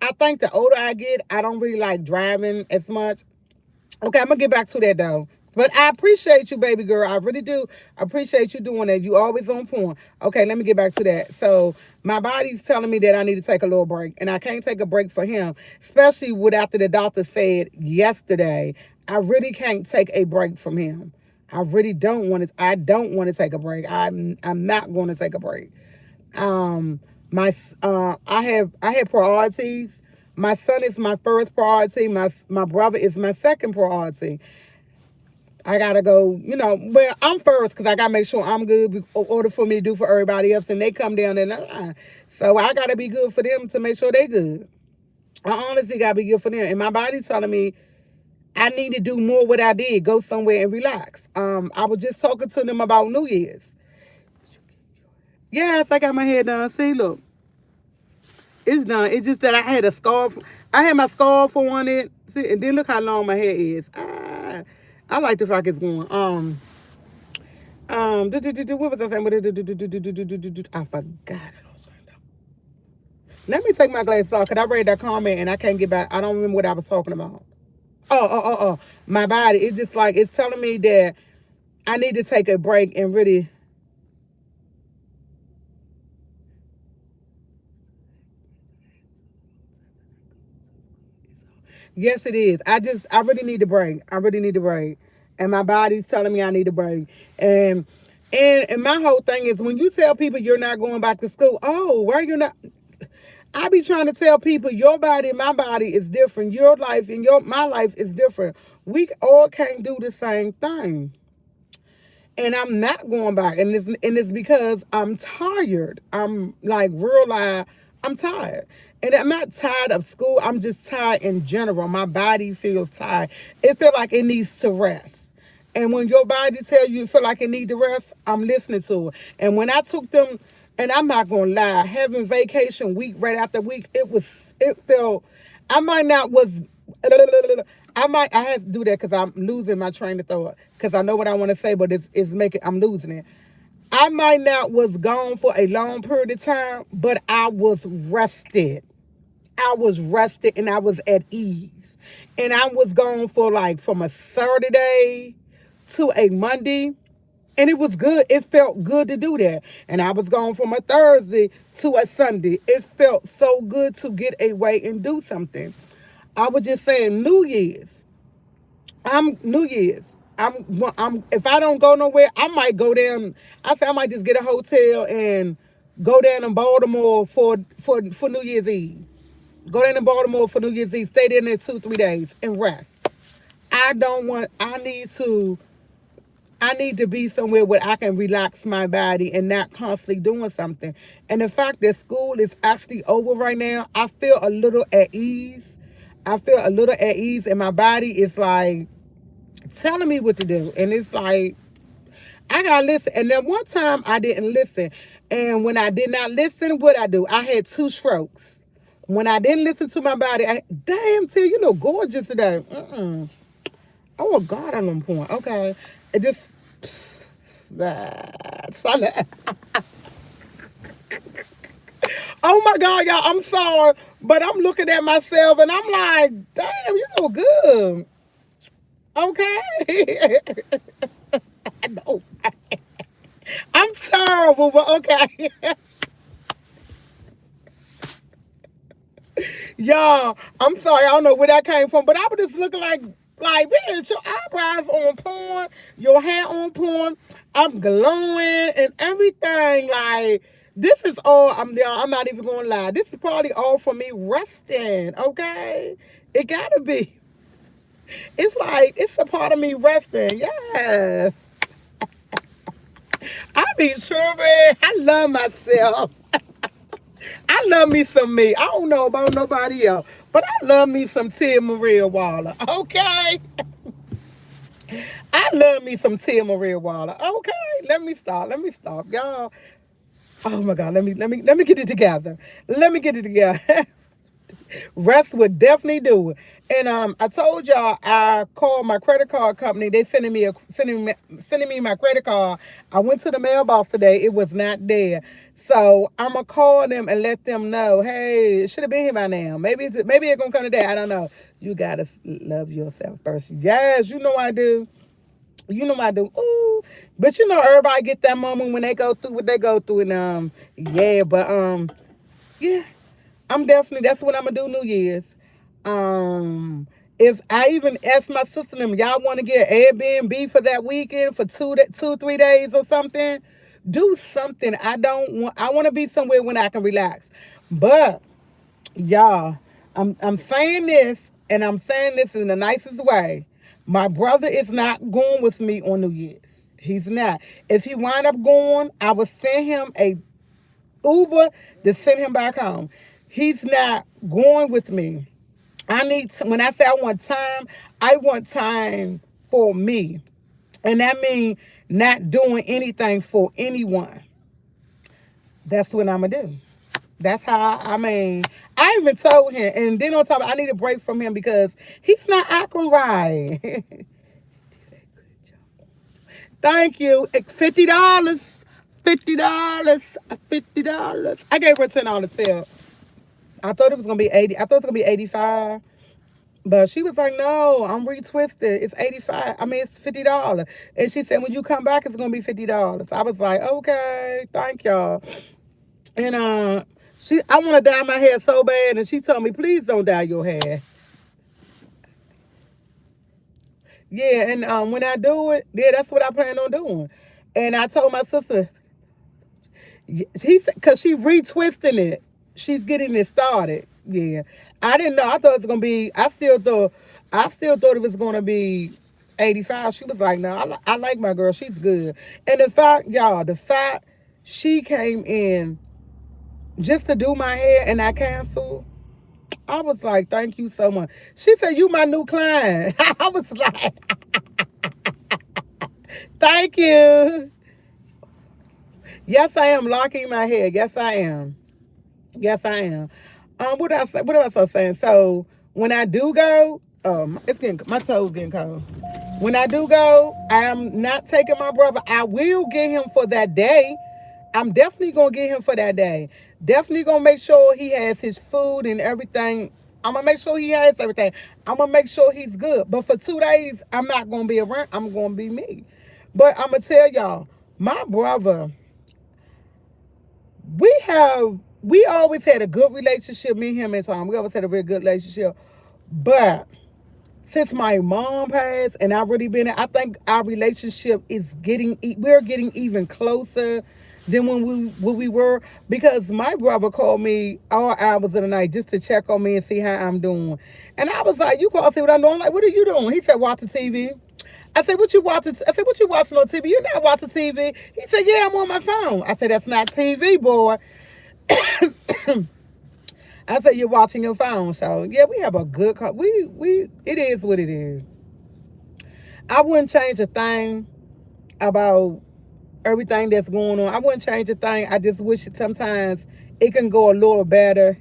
I think the older I get, I don't really like driving as much. Okay, I'm gonna get back to that though. But I appreciate you, baby girl. I really do appreciate you doing that. You always on point. Okay, let me get back to that. So my body's telling me that I need to take a little break, and I can't take a break for him, especially with after the doctor said yesterday. I really can't take a break from him. I really don't want to. I don't want to take a break. I'm not going to take a break. Um, my I have priorities. My son is my first priority. My brother is my second priority. I gotta go, well, I'm first because I gotta make sure I'm good in order for me to do for everybody else, and they come down in the line. So I gotta be good for them to make sure they good. I honestly gotta be good for them, and my body's telling me I need to do more what I did, go somewhere and relax. I was just talking to them about New Year's. Yes, I got my hair done. See, look, it's done. It's just that I had a scarf. I had my scarf on it. See, and then look how long my hair is. I like the fact it's going. What was I saying? I forgot. Let me take my glasses off because I read that comment and I can't get back. I don't remember what I was talking about. Oh. My body. It's just like, it's telling me that I need to take a break and really. Yes, it is. I really need a break. I really need a break. And my body's telling me I need a break. And and my whole thing is when you tell people you're not going back to school, oh, why are you not? I be trying to tell people your body and my body is different. Your life and my life is different. We all can't do the same thing. And I'm not going back. And it's because I'm tired. I'm like real life. I'm tired. And I'm not tired of school. I'm just tired in general. My body feels tired. It feels like it needs to rest. And when your body tells you feel like it needs to rest, I'm listening to it. And when I took them, and I'm not gonna lie, having vacation week right after week, it felt I might not was I had to do that because I'm losing my train of thought. Because I know what I want to say, but it's making I'm losing it. I might not was gone for a long period of time, but I was rested. I was rested and I was at ease. And I was gone for like from a Saturday to a Monday. And it was good. It felt good to do that. And I was gone from a Thursday to a Sunday. It felt so good to get away and do something. I was just saying New Year's. New Year's. I'm if I don't go nowhere, I might go down. I say I might just get a hotel and go down in Baltimore for New Year's Eve. Go down to Baltimore for New Year's Eve. Stay there in 2-3 days and rest. I don't want. I need to be somewhere where I can relax my body and not constantly doing something. And the fact that school is actually over right now, I feel a little at ease. I feel a little at ease, and my body is like telling me what to do. And it's like, I gotta listen. And then one time I didn't listen. And when I did not listen, what I do? I had 2 strokes. When I didn't listen to my body, damn, T, you look gorgeous today. Oh, God, I'm on point. Okay. It just, that's, oh my God, y'all, I'm sorry. But I'm looking at myself and I'm like, damn, you look good. Okay. I know. I'm terrible, but okay. Y'all, I'm sorry. I don't know where that came from, but I was just looking like, bitch, your eyebrows on point, your hair on point. I'm glowing and everything. Like, this is all, I'm not even going to lie. This is probably all for me resting, okay? It got to be. It's like, it's a part of me resting. Yes. I be tripping. I love myself. I love me some me. I don't know about nobody else, but I love me some Tia Maria Waller. Okay. I love me some Tia Maria Waller. Okay. Let me stop. Y'all. Oh my God. Let me get it together. Let me get it together. Rest would definitely do it. And I told y'all I called my credit card company. They sending me my credit card. I went to the mailbox today. It was not there. So I'm gonna call them and let them know, hey, it should have been here by now. Maybe it's gonna come today. I don't know. You gotta love yourself first. Yes, you know I do. You know I do. Ooh. But you know everybody get that moment when they go through what they go through, and yeah, but yeah, I'm definitely, that's what I'm gonna do New Year's. If I even ask my sister them, y'all want to get Airbnb for that weekend for 3 days or something, do something. I want to be somewhere when I can relax. But y'all, I'm saying this, and I'm saying this in the nicest way. My brother is not going with me on New Year's. He's not. If he wind up going, I will send him a Uber to send him back home. He's not going with me. When I say I want time for me. And that means not doing anything for anyone. That's what I'm going to do. That's how, I even told him, and then on top of it, I need a break from him because he's not acting right. Thank you. $50. $50. $50. I gave her $10 tip. I thought it was gonna be 80. I thought it was gonna be 85. But she was like, no, I'm retwisted. It's 85. I mean, it's $50. And she said, when you come back, it's gonna be $50. I was like, okay, thank y'all. And I wanna dye my hair so bad, and she told me, please don't dye your hair. Yeah, and when I do it, yeah, that's what I plan on doing. And I told my sister, he said, because she retwisting it. She's getting it started. Yeah. I didn't know. I thought it was gonna be, I still thought it was gonna be 85. She was like, no, I like my girl. She's good. And the fact she came in just to do my hair and I canceled, I was like, thank you so much. She said, you my new client. I was like, thank you. Yes, I am locking my hair. Yes, I am. Yes, I am. What else I was saying? So when I do go, it's getting, my toes getting cold. When I do go, I'm not taking my brother. I will get him for that day. I'm definitely gonna get him for that day. Definitely gonna make sure he has his food and everything. I'm gonna make sure he has everything. I'm gonna make sure he's good. But for 2 days, I'm not gonna be around. I'm gonna be me. But I'm gonna tell y'all, my brother, we always had a good relationship, me, him, and Tom. We always had a very good relationship. But since my mom passed and I've really been, I think our relationship is we're getting even closer than when we were, because my brother called me all hours of the night just to check on me and see how I'm doing. And I was like, you call see what I'm doing? I'm like, what are you doing? He said, watching TV. I said, what you watching? I said, what you watching on TV? You're not watching TV. He said, yeah, I'm on my phone. I said, that's not TV, boy. I said, you're watching your phone. So yeah, we have a good it is what it is. I wouldn't change a thing about everything that's going on. I wouldn't change a thing. I just wish sometimes it can go a little better.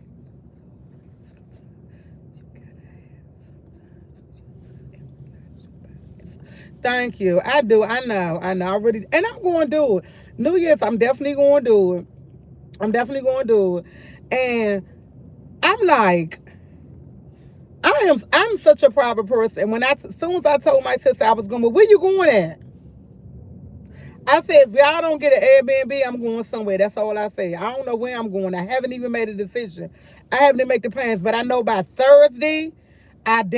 Thank you. I do. I know. I really, and I'm going to do it. New Year's, I'm definitely going to do it. And I'm like, I'm such a private person. As soon as I told my sister I was going, where you going at? I said, if y'all don't get an Airbnb, I'm going somewhere. That's all I say. I don't know where I'm going. I haven't even made a decision. I haven't even made the plans, but I know by Thursday, not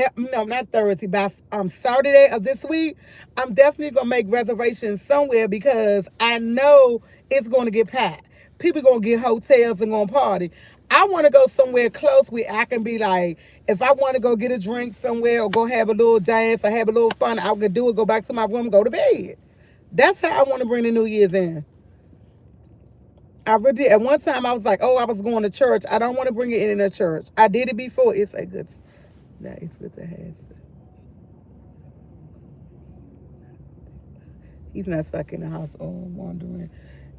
Thursday, by Saturday of this week, I'm definitely going to make reservations somewhere because I know it's going to get packed. People going to get hotels and going to party. I want to go somewhere close where I can be like, if I want to go get a drink somewhere or go have a little dance or have a little fun, I could do it, go back to my room, go to bed. That's how I want to bring the New Year's in. I really did. At one time, I was like, oh, I was going to church. I don't want to bring it in a church. I did it before. It's good to have. He's not stuck in the house or wandering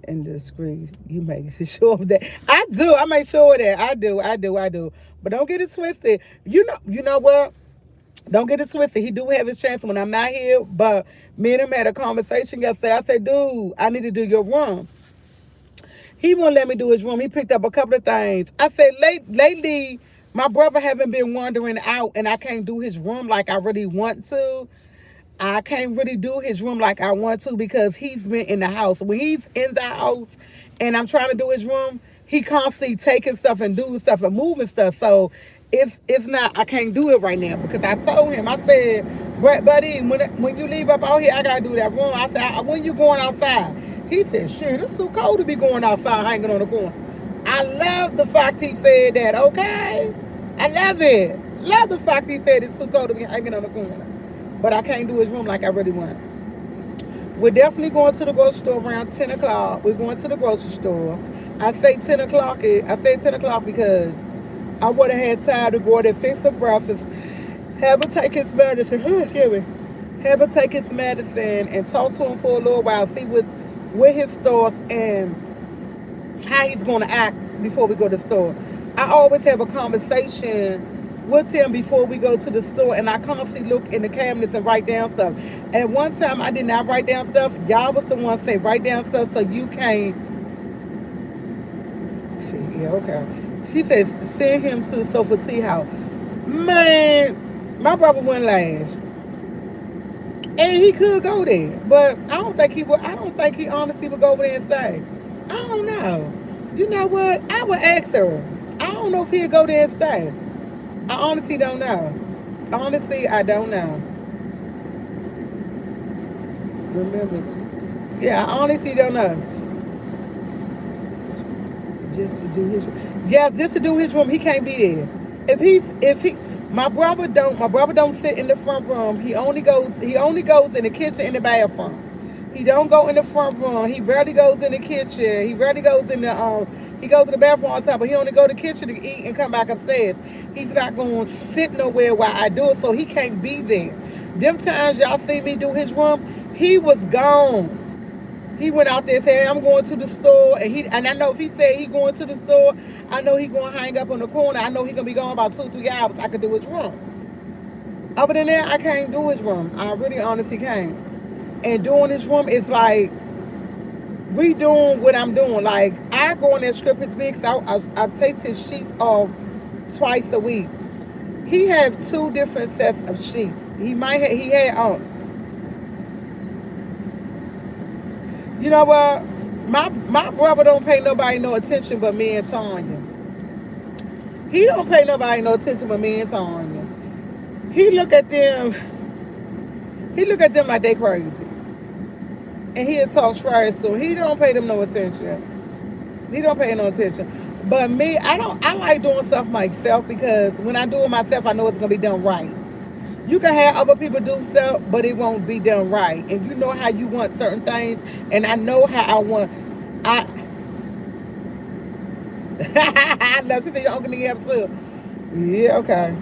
in the streets. You make sure of that. I do. I make sure of that. I do. But don't get it twisted. You know what? Don't get it twisted. He do have his chance when I'm not here. But me and him had a conversation yesterday. I said, dude, I need to do your room. He won't let me do his room. He picked up a couple of things. I said, lately, my brother haven't been wandering out, and I can't do his room like I really want to. I can't really do his room like I want to because he's been in the house. When he's in the house and I'm trying to do his room, he constantly taking stuff and doing stuff and moving stuff. So it's not, I can't do it right now because I told him, I said, buddy, when you leave up out here, I gotta do that room. I said, when you going outside? He said, shit, it's too cold to be going outside hanging on the corner. I love the fact he said that, okay? I love it. Love the fact he said it's too cold to be hanging on the corner. But I can't do his room like I really want. We're definitely going to the grocery store around 10 o'clock. We're going to the grocery store. I say 10 o'clock. I say 10 o'clock because I would have had time to go there, fix some breakfast, have him take his medicine. Excuse me. Have him take his medicine and talk to him for a little while, see what his thoughts and how he's going to act before we go to the store. I always have a conversation with him before we go to the store, and I constantly look in the cabinets and write down stuff. At one time, I did not write down stuff. Y'all was the one say write down stuff so you can't. Yeah, okay. She says send him to Sofa Tea House. Man, my brother wouldn't last, and he could go there, but I don't think he would. I don't think he honestly would go over there and stay. I don't know. You know what? I would ask her. I don't know if he'd go there and stay. I honestly don't know. Honestly, I don't know. Remember to. Yeah, I honestly don't know. Just to do his room. Yeah, just to do his room, he can't be there. If he my brother don't sit in the front room. He only goes in the kitchen and the bathroom. He don't go in the front room. He rarely goes in the kitchen. He rarely goes in the he goes to the bathroom all the time, but he only go to the kitchen to eat and come back upstairs. He's not going to sit nowhere while I do it, so he can't be there. Them times y'all see me do his room, he was gone. He went out there and said, hey, I'm going to the store. And I know if he said he going to the store, I know he going to hang up on the corner. I know he going to be gone about 2-3 hours. I could do his room. Other than that, I can't do his room. I really honestly can't. And doing his room is like redoing what I'm doing. Like, I go in there and script his big because I take his sheets off twice a week. He has 2 different sets of sheets. You know what? My brother don't pay nobody no attention but me and Tanya. He don't pay nobody no attention but me and Tanya. He look at them like they crazy. And he'll talk trash, so he don't pay them no attention. He don't pay no attention. But me, I like doing stuff myself because when I do it myself, I know it's gonna be done right. You can have other people do stuff, but it won't be done right. And you know how you want certain things, and I know how I want. I know she said your uncle need help too. Yeah, okay.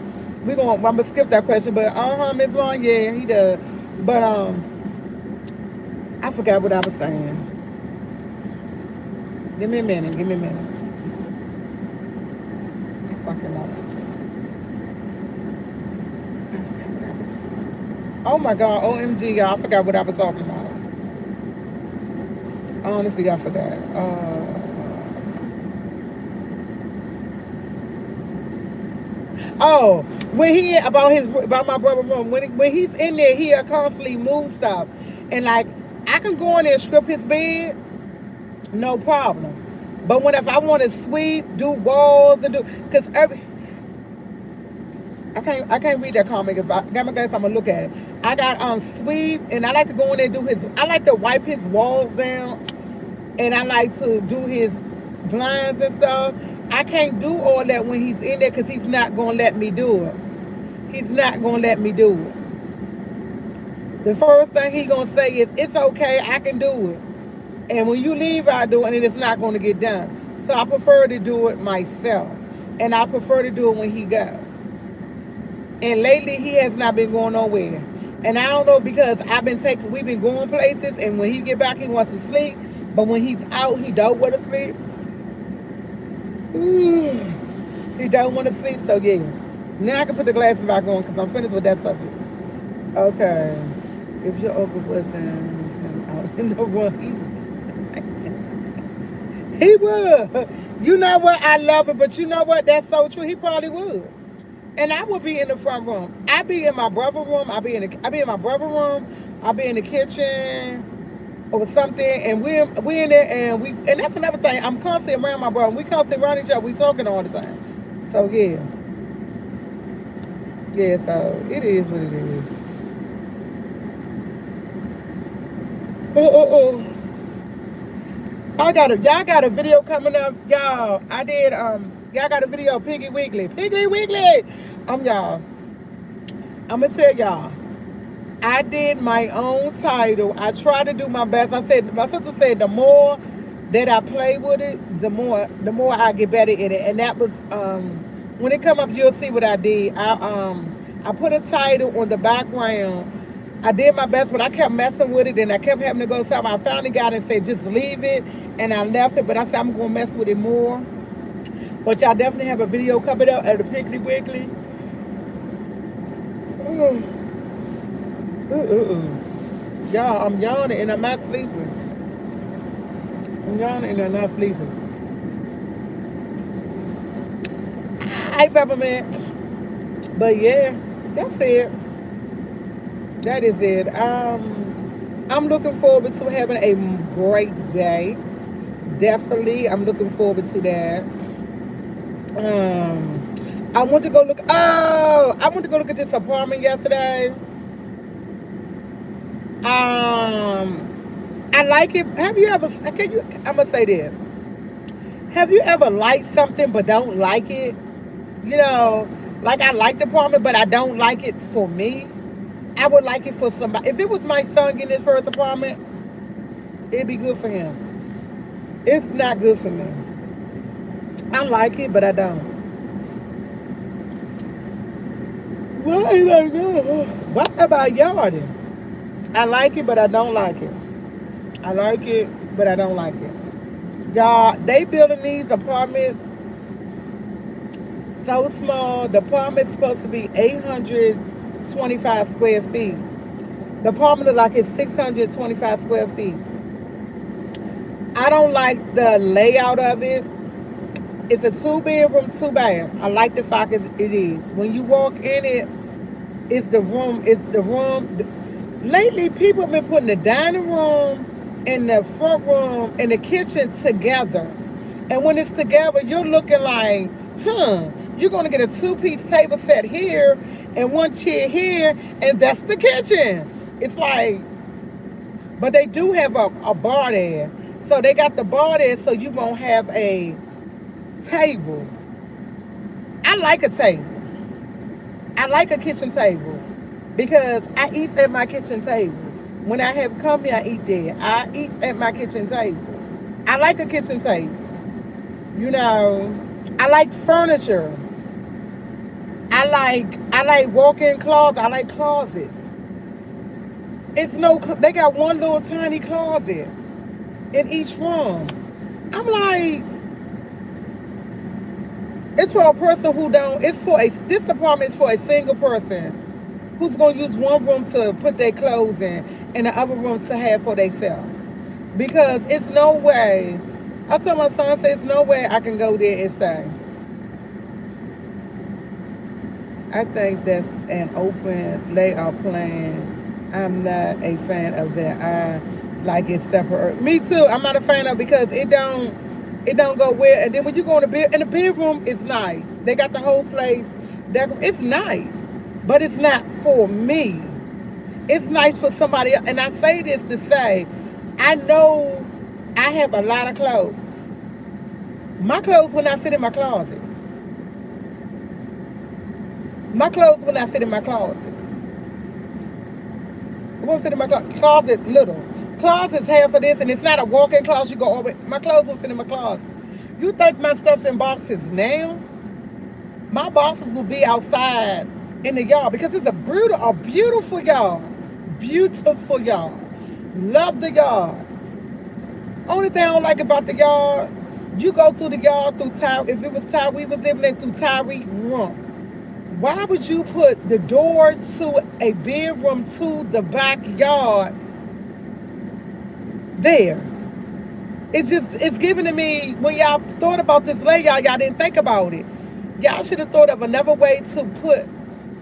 I'm gonna skip that question, but Miss Vaughn, yeah, he does. But I forgot what I was saying. Give me a minute. I fucking lost it. Oh my God, OMG, y'all, I forgot what I was talking about. Honestly, I forgot. When about my brother room, when he's in there, he'll constantly move stuff. And like, I can go in there and script his bed, no problem. But if I want to sweep, do walls, and because I can't read that comic. If I got my glasses, I'm gonna look at it. I got sweep, and I like to go in there and I like to wipe his walls down, and I like to do his blinds and stuff. I can't do all that when he's in there because he's not gonna let me do it. He's not gonna let me do it. The first thing he's gonna say is, "It's okay, I can do it." And when you leave, I do it, and it's not gonna get done. So I prefer to do it myself, and I prefer to do it when he goes. And lately, he has not been going nowhere. And I don't know because we've been going places, and when he get back, he wants to sleep. But when he's out, he don't want to sleep. He don't want to sleep, so yeah. Now I can put the glasses back on because I'm finished with that subject. Okay. If your uncle wasn't out in the room, He would. You know what? I love it, but you know what? That's so true. He probably would. And I would be in the front room. I'd be in my brother room. I be in my brother room. I'll be in the kitchen or something, and we in there, and that's another thing. I'm constantly around my brother. We constantly around each other. We talking all the time. So yeah, yeah. So it is what it is. Oh. Y'all got a video coming up, y'all. Y'all got a video, Piggy Wiggly. Piggy Wiggly! Y'all. I'm gonna tell y'all. I did my own title. I tried to do my best. My sister said the more that I play with it, the more I get better in it. And that was when it come up, you'll see what I did. I put a title on the background. I did my best, but I kept messing with it, and I kept having to go to something. I finally got it and said, just leave it, and I left it. But I said I'm gonna mess with it more. But y'all definitely have a video coming up at the Piggly Wiggly. Y'all, I'm yawning and I'm not sleeping. I'm yawning and I'm not sleeping. Hi, Peppermint. But yeah, that's it. That is it. I'm looking forward to having a great day. Definitely, I'm looking forward to that. I went to go look. Oh, I went to go look at this apartment yesterday. I like it. Have you ever? Can you? I'm gonna say this. Have you ever liked something but don't like it? You know, like I like the apartment, but I don't like it for me. I would like it for somebody. If it was my son getting his first apartment, it'd be good for him. It's not good for me. I like it, but I don't. Why like that? What about y'all then? I like it, but I don't like it. I like it, but I don't like it. Y'all, they building these apartments so small. The apartment's supposed to be 825 square feet. The apartment is like it's 625 square feet. I don't like the layout of it. It's a 2 bedroom, 2 bath. I like the fact it is. When you walk in it, it's the room. It's the room. Lately, people have been putting the dining room and the front room and the kitchen together. And when it's together, you're looking like, you're going to get a two-piece table set here and one chair here, and that's the kitchen. It's like, but they do have a bar there. So they got the bar there so you won't have a table. I like a table. I like a kitchen table because I eat at my kitchen table. When I have company, I eat there. I eat at my kitchen table. I like a kitchen table. You know, I like furniture. I like walk-in closets. I like closets. They got one little tiny closet in each room. I'm like, it's for a person who don't. This apartment is for a single person who's gonna use one room to put their clothes in and the other room to have for themselves. Because it's no way. I told my son, I said, it's no way I can go there and say, I think that's an open layout plan. I'm not a fan of that. I like it separate. Me too. I'm not a fan of it because it don't go well. And then when you go in the bedroom, it's nice. They got the whole place. It's nice, but it's not for me. It's nice for somebody else. And I say this to say, I know I have a lot of clothes. My clothes will not fit in my closet. My clothes will not fit in my closet. It won't fit in my closet. Little closet's half of this, and it's not a walk-in closet. You go over. My clothes won't fit in my closet. You think my stuff's in boxes now? My boxes will be outside in the yard because it's a beautiful yard. Beautiful yard. Love the yard. Only thing I don't like about the yard, you go through the yard through Tyree. If it was Tyree, we was living there through Tyree room. Why would you put the door to a bedroom to the backyard there? it's giving to me, when y'all thought about this layout, y'all didn't think about it. Y'all should have thought of another way to put,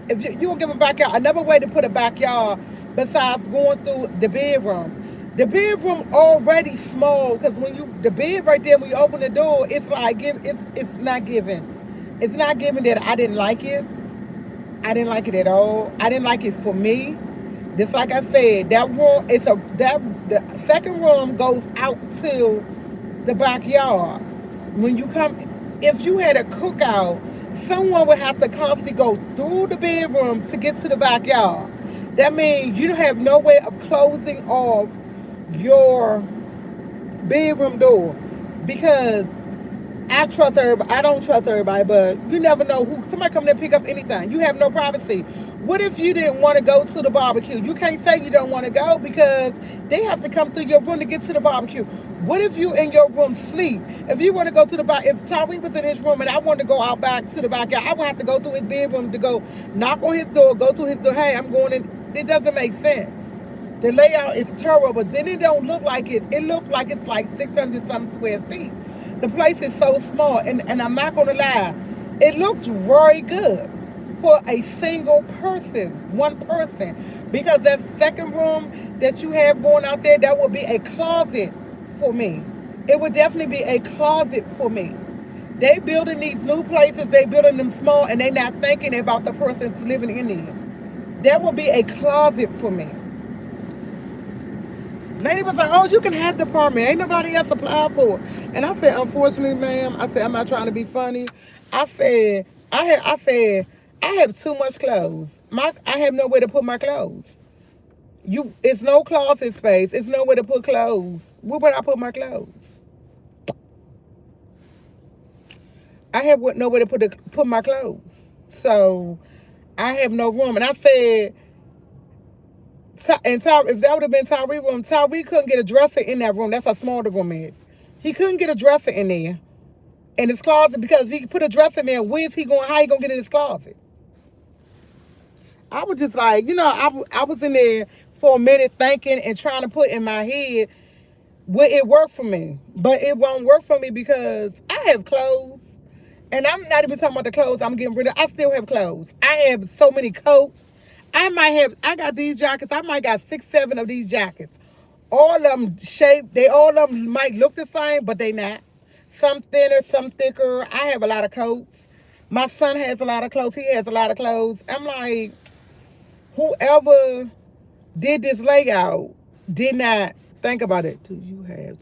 if you will give a backyard, another way to put a backyard besides going through the bedroom. The bedroom already small, because when you, the bed right there, when you open the door, it's like it's not giving. It's not giving that I didn't like it. I didn't like it at all. I didn't like it for me. Just like I said, that room, the second room goes out to the backyard. When you come, if you had a cookout, someone would have to constantly go through the bedroom to get to the backyard. That means you have no way of closing off your bedroom door, because I trust everybody. I don't trust everybody, but you never know who somebody come in and pick up anything. You have no privacy. What if you didn't want to go to the barbecue? You can't say you don't want to go because they have to come through your room to get to the barbecue. What if you in your room sleep? If you want to go to the bar, if Tariq was in his room and I wanted to go out back to the backyard, I would have to go to his bedroom to go knock on his door, go to his door. Hey, I'm going in. It doesn't make sense. The layout is terrible. Then it don't look like it. It looks like it's like 600 something square feet. The place is so small, and I'm not gonna lie, it looks very good for a single person, one person, because that second room that you have going out there, that would be a closet for me. It would definitely be a closet for me. They building these new places, they building them small, and they not thinking about the person living in there. That would be a closet for me. Lady was like, "Oh, you can have the apartment. Ain't nobody else applied for it." And I said, "Unfortunately, ma'am," I said, "I'm not trying to be funny." I said, I have too much clothes. I have nowhere to put my clothes. It's no closet space. It's nowhere to put clothes. Where would I put my clothes? I have nowhere to put my clothes. So I have no room. And I said, if that would have been Tyree's room, Tyree couldn't get a dresser in that room. That's how small the room is. He couldn't get a dresser in there, in his closet, because if he put a dresser in there, where's he going? How he gonna get in his closet? I was just like, I was in there for a minute thinking and trying to put in my head, will it work for me? But it won't work for me because I have clothes. And I'm not even talking about the clothes I'm getting rid of. I still have clothes. I have so many coats. I got these jackets. I might got 6, 7 of these jackets. All of them shaped. All of them might look the same, but they not. Some thinner, some thicker. I have a lot of coats. My son has a lot of clothes. He has a lot of clothes. I'm like, whoever did this layout did not think about it. Do you have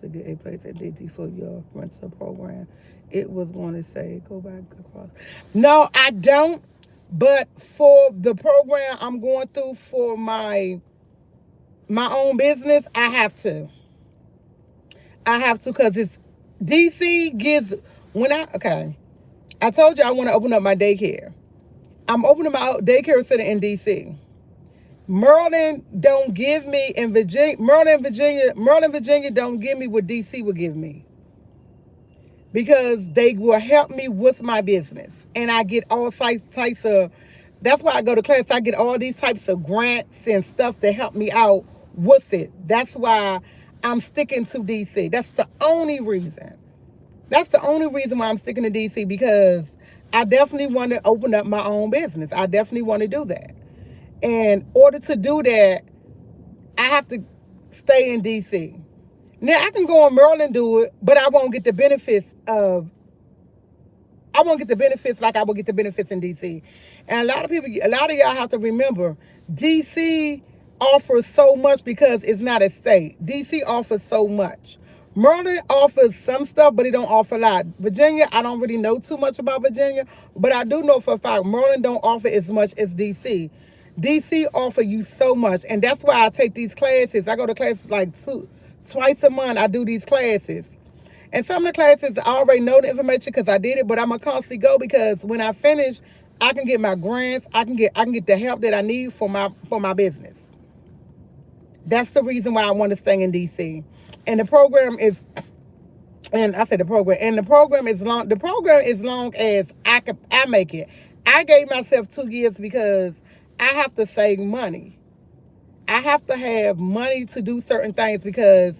to get a place at DT for your rental program? It was going to say, go back across. No, I don't. But for the program I'm going through for my own business, I have to. Because it's DC gives, I told you I want to open up my daycare. I'm opening my daycare center in DC. Maryland don't give me, in Virginia, Maryland, Virginia don't give me what DC will give me, because they will help me with my business, and I get all types of. That's why I go to class. I get all these types of grants and stuff to help me out with it. That's why I'm sticking to DC. That's the only reason. That's the only reason why I'm sticking to DC, because I definitely want to open up my own business. I definitely want to do that. And in order to do that, I have to stay in DC. Now, I can go in Maryland and do it, but I won't get the benefits like I will get the benefits in DC. And a lot of y'all have to remember, DC offers so much because it's not a state. DC offers so much. Maryland offers some stuff, but it don't offer a lot. Virginia, I don't really know too much about Virginia, but I do know for a fact Maryland don't offer as much as DC. DC offer you so much, and that's why I take these classes. I go to classes like twice a month. I do these classes, and some of the classes I already know the information because I did it. But I'm gonna constantly go, because when I finish, I can get my grants. I can get the help that I need for my business. That's the reason why I want to stay in DC. And the program is, and I said the program, and the program is long. The program is long as I make it. I gave myself 2 years because I have to save money. I have to have money to do certain things, because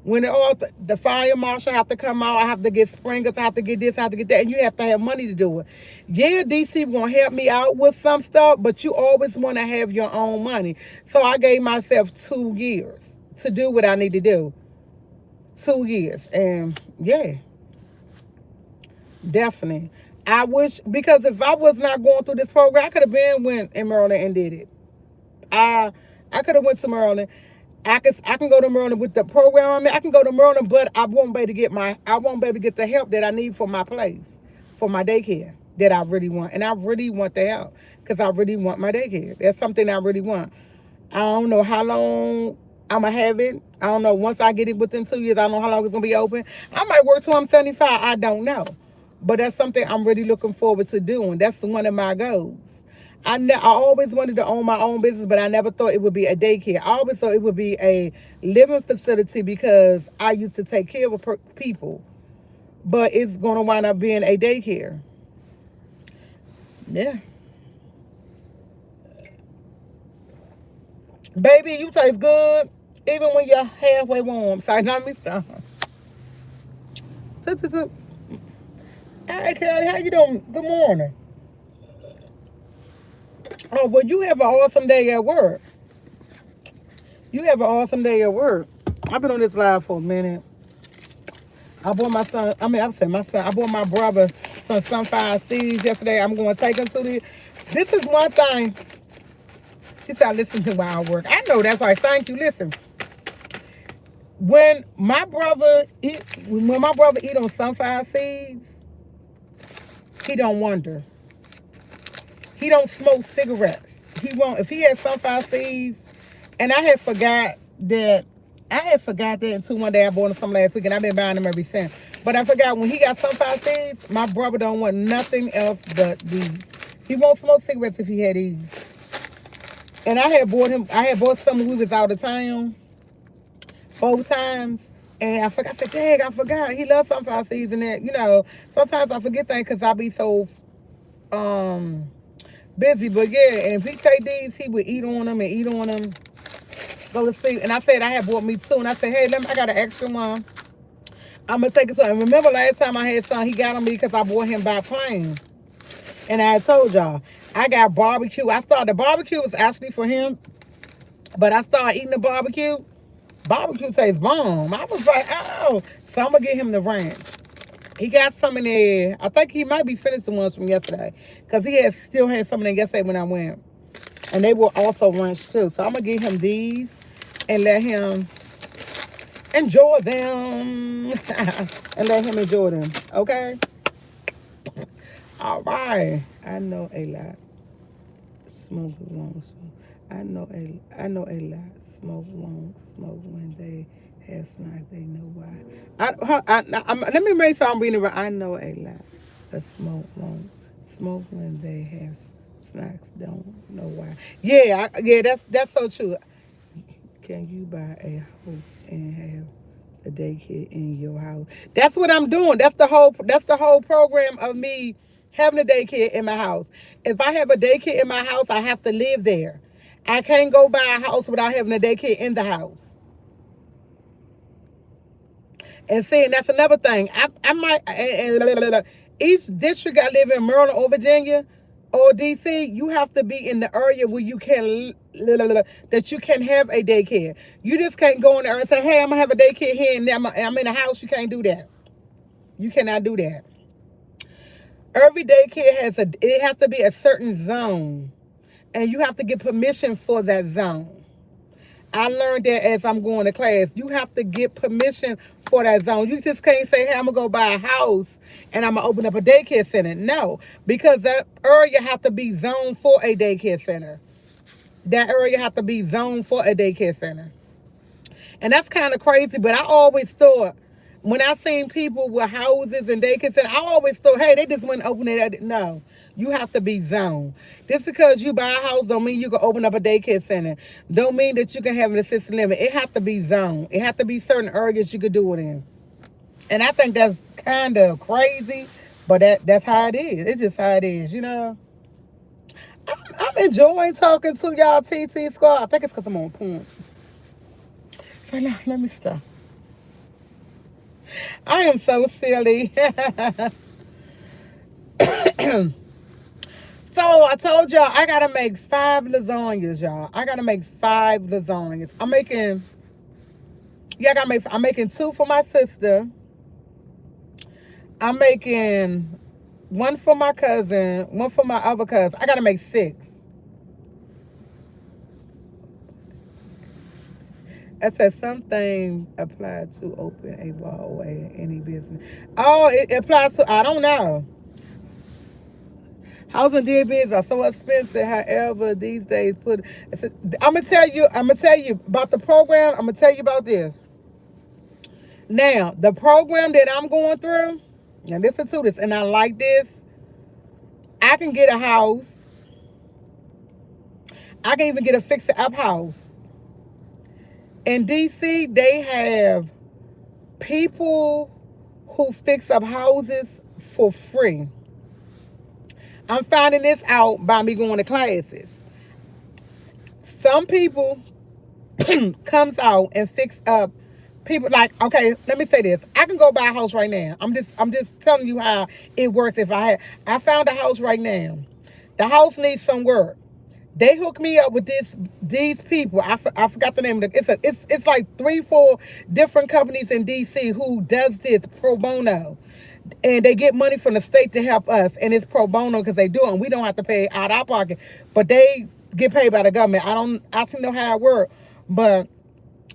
When the fire marshal have to come out, I have to get sprinklers, I have to get this, I have to get that, and you have to have money to do it. Yeah, DC gonna help me out with some stuff, but you always want to have your own money. So I gave myself 2 years to do what I need to do. 2 years, and yeah, definitely. I wish, because if I was not going through this program, I could have been went in Maryland and did it. I I could have went to Maryland. I can go to Maryland with the program I'm in. I can go to Maryland, but I won't be able to get the help that I need for my place, for my daycare that I really want. And I really want the help because I really want my daycare. That's something I really want. I don't know how long I'm gonna have it. I don't know. Once I get it within 2 years, I don't know how long it's gonna be open. I might work till I'm 75. I don't know. But that's something I'm really looking forward to doing. That's one of my goals. I always wanted to own my own business, but I never thought it would be a daycare. I always thought it would be a living facility because I used to take care of people. But it's going to wind up being a daycare. Yeah. Baby, you taste good even when you're halfway warm. Sorry, not me. Hey, Kelly, how you doing? Good morning. Oh, well, you have an awesome day at work. You have an awesome day at work. I've been on this live for a minute. I bought my son, I bought my brother some sunflower seeds yesterday. I'm going to take him to the, this is one thing. She said, listen to while I work. I know that's right. Thank you. Listen. When my brother eat on sunflower seeds, he don't wonder. He don't smoke cigarettes. He won't. If he had sunflower seeds, and I had forgot that until one day I bought him some last week, and I've been buying them ever since. But I forgot when he got sunflower seeds, my brother don't want nothing else but these. He won't smoke cigarettes if he had these. And I had bought some when we was out of town both times. And I forgot. I said, dang, I forgot. He loves sunflower seeds, and that, sometimes I forget things because I be so busy. But yeah, and if he take these, he would eat on them, go to sleep. And I said I had bought me two, and I said, hey, I got an extra one. I'm gonna take it to him. Remember last time I had son, he got on me because I bought him by plane. And I told y'all, I got barbecue. The barbecue was actually for him, but I started eating the barbecue. Barbecue tastes bomb. I was like, oh. So I'm gonna get him the ranch. He got some in there. I think he might be finishing ones from yesterday because he still had some in there yesterday when I went. And they were also ranch too. So I'm going to give him these and let him enjoy them. Okay? All right. I know a lot. Smoke won't smoke. I know a lot. Smoke won't smoke when they have snacks. They know why. Let me make sure I'm reading it right. I know a lot. A smoke won't smoke when they have snacks. Don't know why. Yeah, that's so true. Can you buy a house and have the daycare in your house? That's what I'm doing. That's the whole program of me having a daycare in my house. If I have a daycare in my house, I have to live there. I can't go buy a house without having a daycare in the house. And see, and that's another thing. I might, each district I live in, Maryland or Virginia or DC, you have to be in the area where you can, that you can have a daycare. You just can't go in there and say, hey, I'm going to have a daycare here and I'm in a house. You can't do that. You cannot do that. Every daycare it has to be a certain zone. And you have to get permission for that zone. I learned that as I'm going to class. You have to get permission for that zone. You just can't say, hey, I'm going to go buy a house and I'm going to open up a daycare center. No, because that area have to be zoned for a daycare center. That area have to be zoned for a daycare center. And that's kind of crazy, but I always thought, when I seen people with houses and daycare centers, I always thought, hey, they just wouldn't open it. No, you have to be zoned. Just because you buy a house don't mean you can open up a daycare center. Don't mean that you can have an assisted living. It has to be zoned. It has to be certain areas you could do it in. And I think that's kind of crazy, but that's how it is. It's just how it is, I'm enjoying talking to y'all, TT Squad. I think it's because I'm on point. So now, let me stop. I am so silly. So I told y'all I gotta make 5 lasagnas, y'all. I gotta make 5 lasagnas. I'm making 2 for my sister. I'm making 1 for my cousin, 1 for my other cousin. I gotta make 6. I said something applied to open a bar or any business. Oh, it applies to, I don't know. Housing DBs are so expensive. However, these days I'm gonna tell you about the program. I'm gonna tell you about this. Now, the program that I'm going through, and listen to this, and I like this. I can get a house. I can even get a fix it up house. In DC, they have people who fix up houses for free. I'm finding this out by me going to classes. Some people comes out and fix up people like, okay, let me say this. I can go buy a house right now. I'm just telling you how it works. I found a house right now. The house needs some work. They hook me up with these people. I forgot the name of it. It's like 3-4 different companies in DC who does this pro bono. And they get money from the state to help us, and it's pro bono because they do it. And we don't have to pay out our pocket, but they get paid by the government. I don't know how it works, but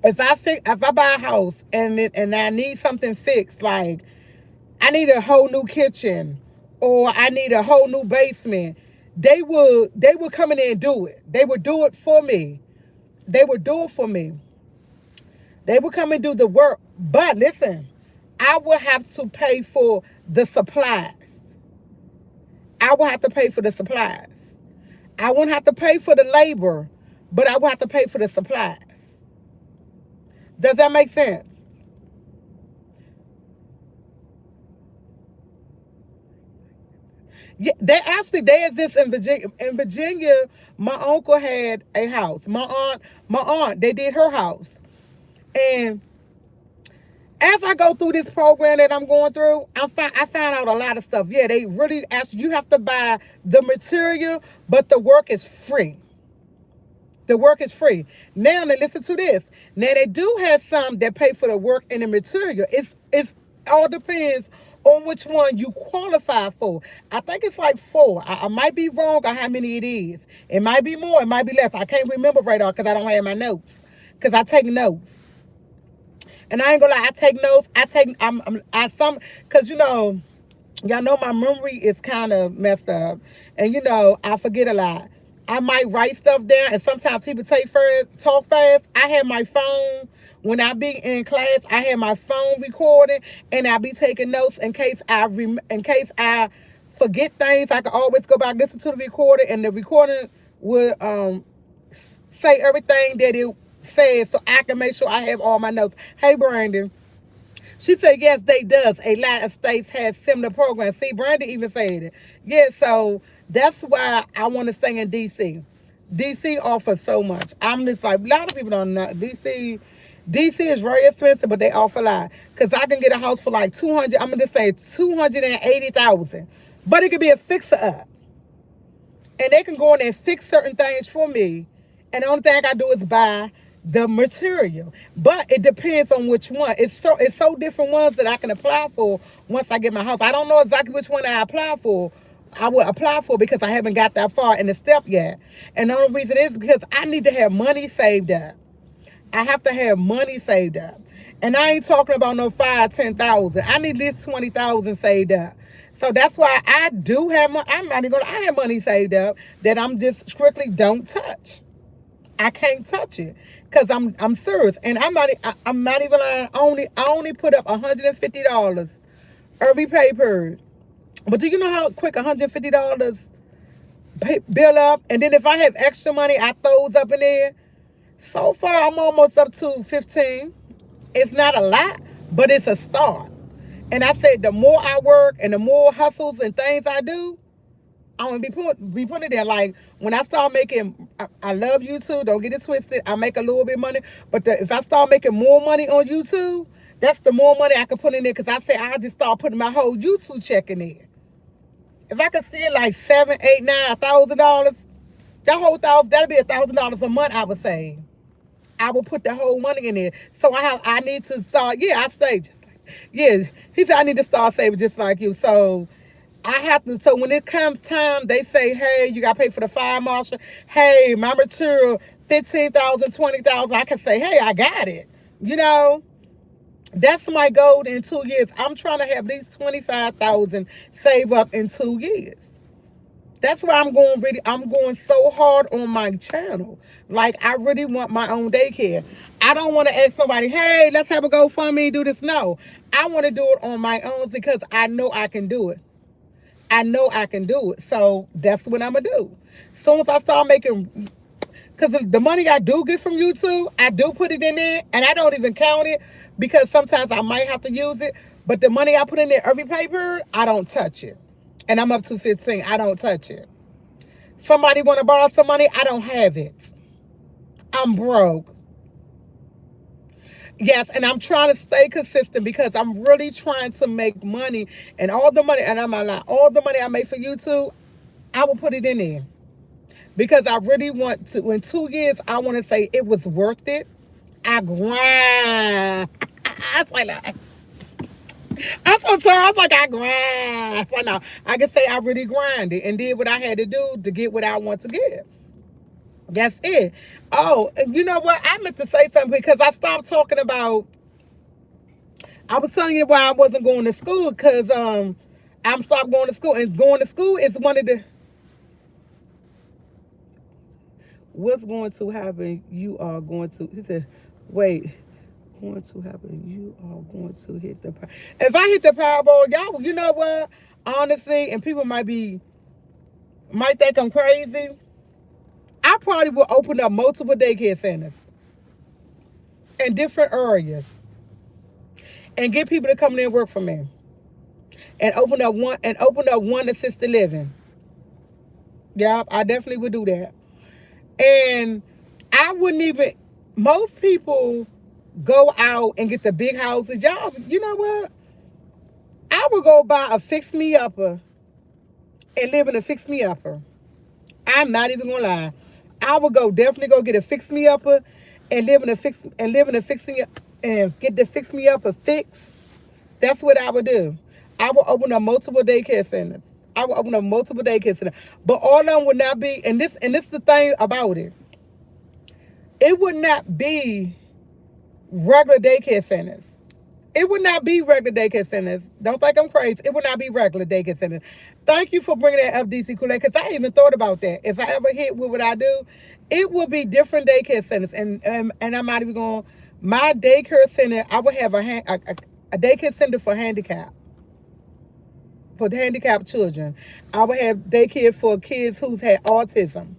if I buy a house and I need something fixed, like I need a whole new kitchen or I need a whole new basement, they would come in there and do it. They would do it for me. They would do it for me. They would come and do the work. But listen, I would have to pay for the supplies. I would have to pay for the supplies. I wouldn't have to pay for the labor, but I would have to pay for the supplies. Does that make sense? Yeah, they exist in Virginia. In Virginia, my uncle had a house. My aunt, they did her house. And as I go through this program that I'm going through, I found out a lot of stuff. Yeah, they really ask you have to buy the material, but the work is free. The work is free. Now, listen to this. Now, they do have some that pay for the work and the material. It's all depends on which one you qualify for. I think it's like 4. I might be wrong on how many it is. It might be more. It might be less. I can't remember right off because I don't have my notes. Because I take notes. And I ain't gonna lie, I take notes. Because y'all know my memory is kind of messed up. And I forget a lot. I might write stuff down, and sometimes people talk fast. I have my phone when I be in class. I have my phone recording, and I be taking notes in case I forget things. I can always go back listen to the recording, and the recording will say everything that it says, so I can make sure I have all my notes. Hey, Brandon. She said, yes, they does. A lot of states have similar programs. See, Brandon even said it. Yeah, so that's why I want to stay in D.C. D.C. offers so much. I'm just like, a lot of people don't know. D.C. is very expensive, but they offer a lot. Because I can get a house for like 200, I'm going to say 280,000. But it could be a fixer-up. And they can go in there and fix certain things for me. And the only thing I got to do is buy the material. But it depends on which one. It's so different ones that I can apply for once I get my house. I don't know exactly which one I apply for. I will apply for because I haven't got that far in the step yet. And the only reason is because I need to have money saved up. I have to have money saved up. And I ain't talking about no 5,000-10,000. I need at least 20,000 saved up. So that's why I do have money. I have money saved up that I'm just strictly don't touch. I can't touch it because I'm serious, and I'm not even lying. I only put up $150 every pay period. But do you know how quick $150 bill up? And then if I have extra money, I throws up in there. So far, I'm almost up to 15. It's not a lot, but it's a start. And I said the more I work and the more hustles and things I do, I'm gonna be putting it there. Like when I start making, I love YouTube. Don't get it twisted. I make a little bit of money, but if I start making more money on YouTube, That's the more money I could put in there because I said I just start putting my whole YouTube check in there. If I could see like $7, $8, $9,000, that whole thousand, that'll be $1,000 a month I would save. I will put the whole money in there. So I need to start. Yeah, I say, yeah. He said I need to start saving just like you. So I have to. So when it comes time, they say, hey, you got to pay for the fire marshal. Hey, my material, 15,000, 20,000. I can say, hey, I got it. You know, that's my goal in 2 years. I'm trying to have these 25,000 save up in 2 years. That's why I'm going really. I'm going so hard on my channel. Like I really want my own daycare. I don't want to ask somebody, "Hey, let's have a GoFundMe, do this." No, I want to do it on my own because I know I can do it. I know I can do it. So that's what I'm gonna do. As soon as I start making, because the money I do get from YouTube, I do put it in there, and I don't even count it because sometimes I might have to use it. But the money I put in there every paper, I don't touch it. And I'm up to 15. I don't touch it. Somebody want to borrow some money? I don't have it. I'm broke. Yes, and I'm trying to stay consistent because I'm really trying to make money. And all the money, and I'm not lying, all the money I make for YouTube, I will put it in there. Because I really want to, in 2 years, I want to say it was worth it. I grind. That's like that. I'm so tired. I'm like, I grind. So now I can say I really grinded and did what I had to do to get what I want to get. That's it. Oh, and you know what? I meant to say something because I stopped talking about. I was telling you why I wasn't going to school because I'm stopped going to school, and going to school is one of the. What's going to happen? You are going to. He said, wait. Going to happen. You are going to hit the power. If I hit the Powerball, y'all, you know what? Honestly, and people might think I'm crazy. I probably will open up multiple daycare centers in different areas and get people to come in and work for me. And open up one assisted living. Yeah, I definitely would do that. And I wouldn't even. Most people go out and get the big houses. Y'all, you know what? I would go buy a fix-me-upper and live in a fix-me-upper. I'm not even gonna lie. I would definitely go get a fix-me-upper and live in a fix-me and get the fix-me-upper fixed. That's what I would do. I would open up multiple daycare centers. But all of them would not be. And this is the thing about it. It would not be regular daycare centers. It would not be regular daycare centers. Don't think I'm crazy. It would not be regular daycare centers. Thank you for bringing that up, DC Kool-Aid, because I even thought about that. If I ever hit with what I do, it would be different daycare centers. And I'm not even going. My daycare center, I would have a daycare center for the handicapped children. I would have daycare for kids who's had autism.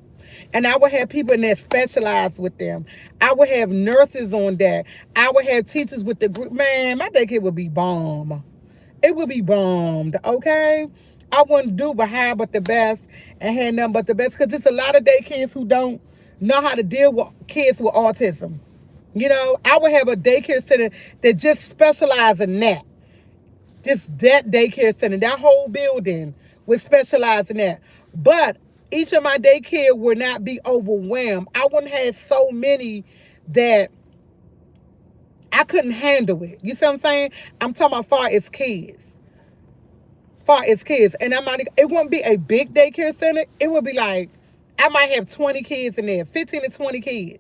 And I would have people in there specialized with them. I would have nurses on that. I would have teachers with the group. Man, my daycare would be bomb. It would be bombed, okay? I wouldn't do but hire but the best and have nothing but the best because there's a lot of daycares who don't know how to deal with kids with autism. You know, I would have a daycare center that just specializes in that. Just that daycare center, that whole building would specialize in that. But each of my daycare would not be overwhelmed. I wouldn't have so many that I couldn't handle it. You see what I'm saying? I'm talking about far as kids. And it wouldn't be a big daycare center. It would be like, I might have 20 kids in there, 15 to 20 kids.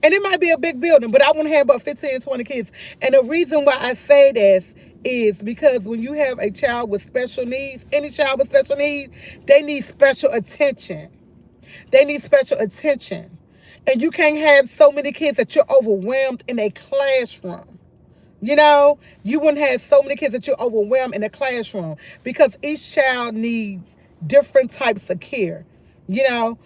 And it might be a big building, but I wouldn't have about 15 to 20 kids. And the reason why I say this is because when you have a child with special needs, any child with special needs, they need special attention. And you can't have so many kids that you're overwhelmed in a classroom. You know, you wouldn't have so many kids that you're overwhelmed in a classroom because each child needs different types of care, you know.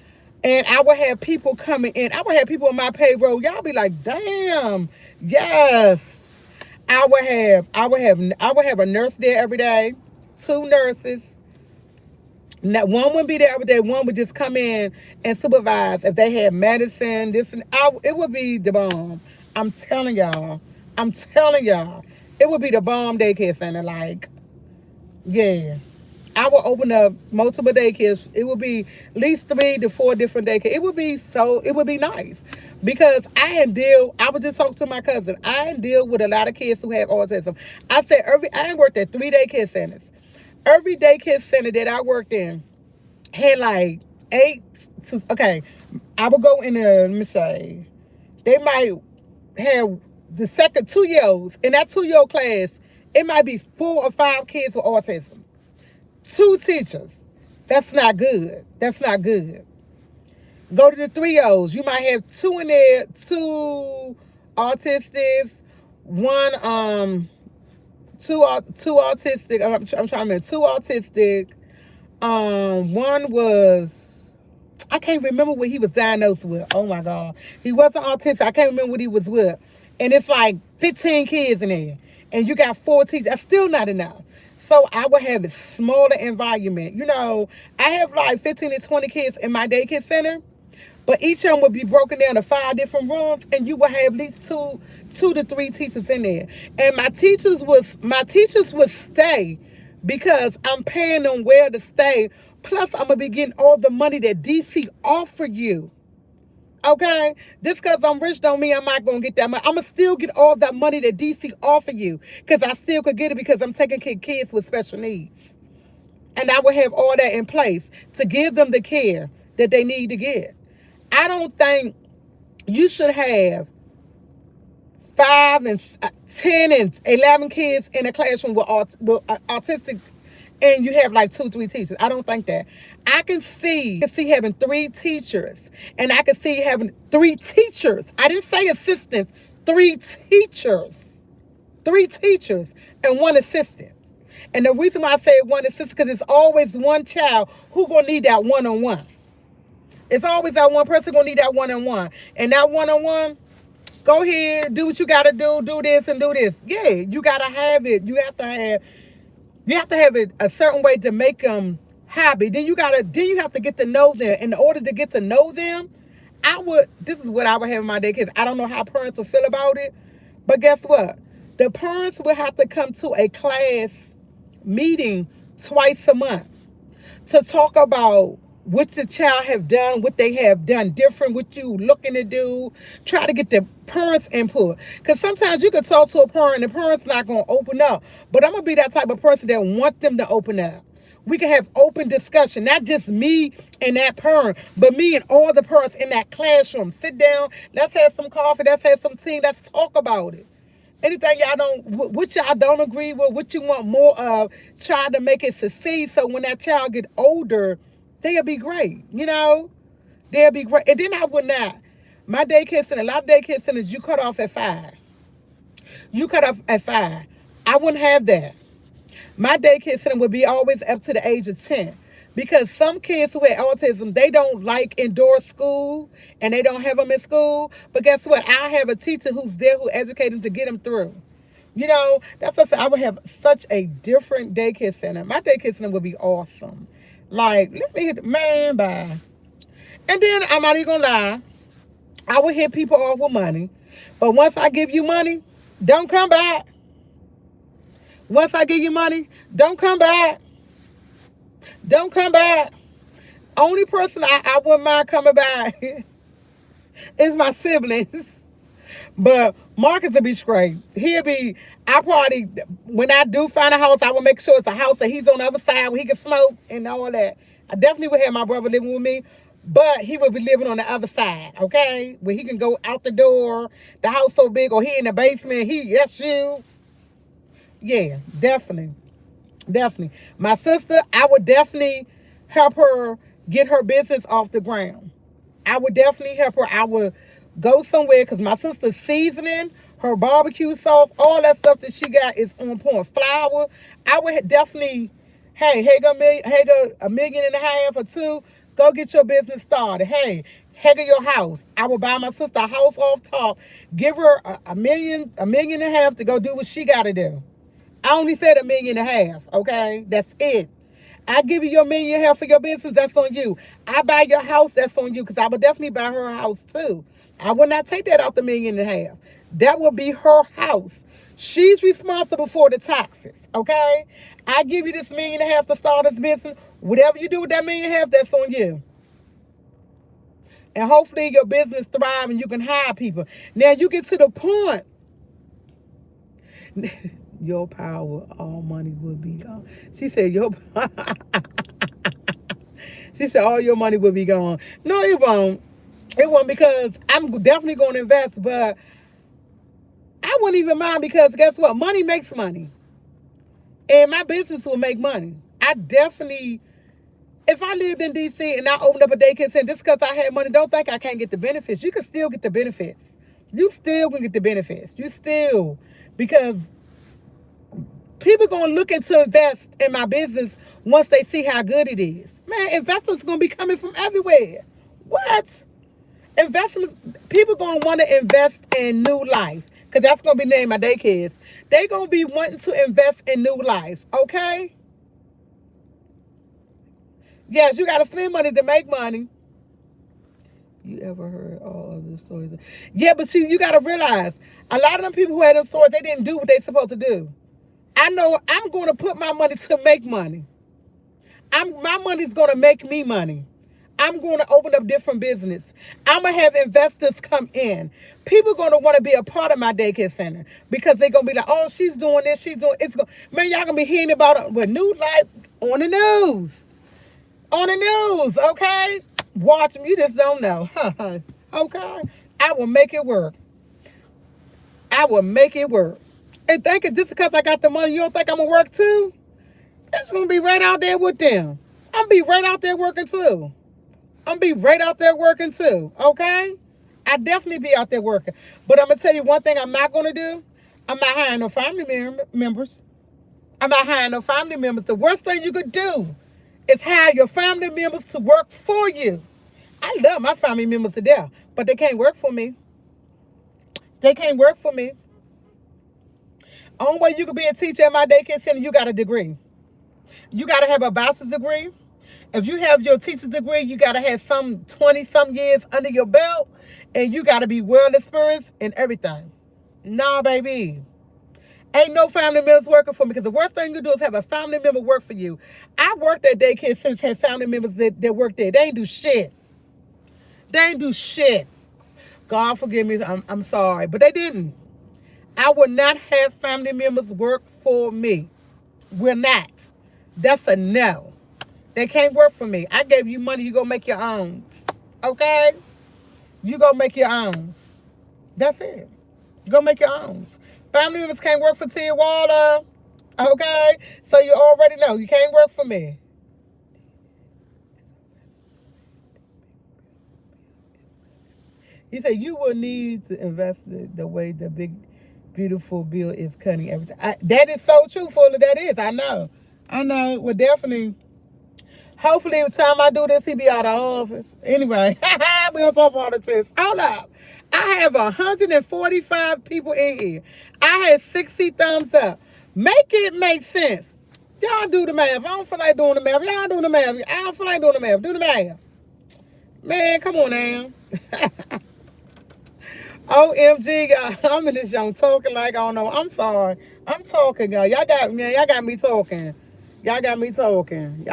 And I would have people coming in. I would have people on my payroll. Y'all be like, damn, yes. I would have a nurse there every day, 2 nurses. Now, one wouldn't be there every day. One would just come in and supervise if they had medicine. It would be the bomb. I'm telling y'all. I'm telling y'all, it would be the bomb daycare center. Like, yeah. I will open up multiple daycares. It would be at least 3 to 4 different daycares. It would be nice. Because I was just talking to my cousin. I deal with a lot of kids who have autism. I ain't worked at 3 daycare centers. Every daycare center that I worked in had like okay, I would go in let me say, they might have the second 2 year olds. In that 2 year old class, it might be 4 or 5 kids with autism. 2 teachers. That's not good. That's not good. Go to the 3 year olds. You might have 2 in there, 2 autistics, one two autistic. I'm trying to remember 2 autistic. One was, I can't remember what he was diagnosed with. Oh my God. He wasn't autistic. I can't remember what he was with. And it's like 15 kids in there. And you got 4 teachers. That's still not enough. So I would have a smaller environment. I have like 15 to 20 kids in my daycare center. But each of them would be broken down to 5 different rooms, and you would have at least two to 3 teachers in there. And my teachers would stay because I'm paying them where to stay. Plus, I'm gonna be getting all the money that DC offered you. Okay, just because I'm rich don't mean I'm not gonna get that money. I'm gonna still get all that money that DC offer you because I still could get it because I'm taking care of kids with special needs, and I will have all that in place to give them the care that they need to get. I don't think you should have 5 and 10 and 11 kids in a classroom with autistic, and you have like 2, 3 teachers. I don't think that. I can see having 3 teachers, and I can see having 3 teachers. I didn't say assistants. 3 teachers. 3 teachers and 1 assistant. And the reason why I say 1 assistant because it's always one child who gonna need that one-on-one. It's always that one person gonna need that one-on-one. And that one-on-one, go ahead, do what you gotta do this and do this. Yeah, you gotta have it. You have to have it a certain way to make them happy. Then you have to get to know them. In order to get to know them, this is what I would have in my day kids. I don't know how parents will feel about it, but guess what? The parents will have to come to a class meeting twice a month to talk about what the child have done, what they have done different, what you looking to do. Try to get the parents' input. Because sometimes you can talk to a parent and the parent's not going to open up. But I'm going to be that type of person that want them to open up. We can have open discussion, not just me and that parent, but me and all the parents in that classroom. Sit down, let's have some coffee, let's have some tea, let's talk about it. Anything what y'all don't agree with, what you want more of, try to make it succeed so when that child get older, they'll be great, They'll be great. And then I would not. My daycare center, a lot of daycare centers, you cut off at 5. You cut off at 5. I wouldn't have that. My daycare center would be always up to the age of 10. Because some kids who have autism, they don't like indoor school and they don't have them in school. But guess what? I have a teacher who's there who educates them to get them through. That's what I said. I would have such a different daycare center. My daycare center would be awesome. Like, let me hit the man by. And then, I'm not even gonna lie, I would hit people off with money. But once I give you money, don't come back. Once I give you money, don't come back. Don't come back. Only person I wouldn't mind coming back is my siblings. But Marcus will be straight. When I do find a house, I will make sure it's a house that he's on the other side where he can smoke and all that. I definitely would have my brother living with me, but he would be living on the other side, okay? Where he can go out the door, the house so big, or he in the basement, that's you. Yeah, definitely. Definitely. My sister, I would definitely help her get her business off the ground. I would definitely help her. I would go somewhere because my sister's seasoning, her barbecue sauce, all that stuff that she got is on point. Flour, I would definitely, hey, go $1.5 million or 2, go get your business started. Hey, go your house. I would buy my sister a house off top, give her $1.5 million to go do what she got to do. I only said $1.5 million, okay? That's it. I give you your $1.5 million for your business, that's on you. I buy your house, that's on you, because I would definitely buy her a house too. I would not take that off the $1.5 million. That will be her house. She's responsible for the taxes, okay? I give you this 1.5 million to start this business. Whatever you do with that 1.5 million, that's on you. And hopefully your business thrive and you can hire people. Now you get to the point, your power, all money will be gone. She said, she said, all your money will be gone. No, it won't. It won't, because I'm definitely going to invest, but I wouldn't even mind, because guess what? Money makes money. And my business will make money. I definitely, if I lived in D.C. and I opened up a daycare center just because I had money, don't think I can't get the benefits. You can still get the benefits. You still can get the benefits. You still, because people going to look into invest in my business once they see how good it is. Man, investors going to be coming from everywhere. What? Investments, people going to want to invest in New Life, because that's going to be named my daycares. They going to be wanting to invest in New Life, okay? Yes, you got to spend money to make money. You ever heard all other stories? Yeah, but see, you got to realize, a lot of them people who had them stories, they didn't do what they supposed to do. I know I'm going to put my money to make money. My money's going to make me money. I'm going to open up different business. I'm going to have investors come in. People going to want to be a part of my daycare center, because they're going to be like, oh, she's doing this, she's doing it's. Man, y'all going to be hearing about it with New Life on the news. On the news, okay? Watch them. You just don't know. Okay? I will make it work. I will make it work. And think it's just because I got the money, you don't think I'm going to work too? It's going to be right out there with them. I'm going to be right out there working too. Okay? I definitely be out there working. But I'm going to tell you one thing I'm not going to do. I'm not hiring no family members. I'm not hiring no family members. The worst thing you could do is hire your family members to work for you. I love my family members to death, but they can't work for me. They can't work for me. Only way you can be a teacher at my daycare center, you got a degree. You got to have a bachelor's degree. If you have your teacher's degree, you got to have some 20-some years under your belt, and you got to be well experienced in everything. Nah, baby. Ain't no family members working for me, because the worst thing you do is have a family member work for you. I worked at daycare centers, had family members that worked there. They ain't do shit. God forgive me, I'm sorry, but they didn't. I will not have family members work for me. We're not. That's a no. They can't work for me. I gave you money, you go make your own. Okay? You go make your own. That's it. Go make your own. Family members can't work for Tia Waller. Okay? So you already know. You can't work for me. He said you will need to invest the way the big, beautiful bill is cutting everything. That is so true, Fuller. That is. I know. Well, definitely. Hopefully, the time I do this, he be out of office. Anyway, we don't talk politics. Hold up. I have 145 people in here. I had 60 thumbs up. Make it make sense. Y'all do the math. I don't feel like doing the math. Y'all do the math. I don't feel like doing the math. Do the math. Man, come on now. OMG, y'all. I'm in this young talking like I don't know. I'm sorry. I'm talking, y'all. Y'all got me talking. Y'all got me talking.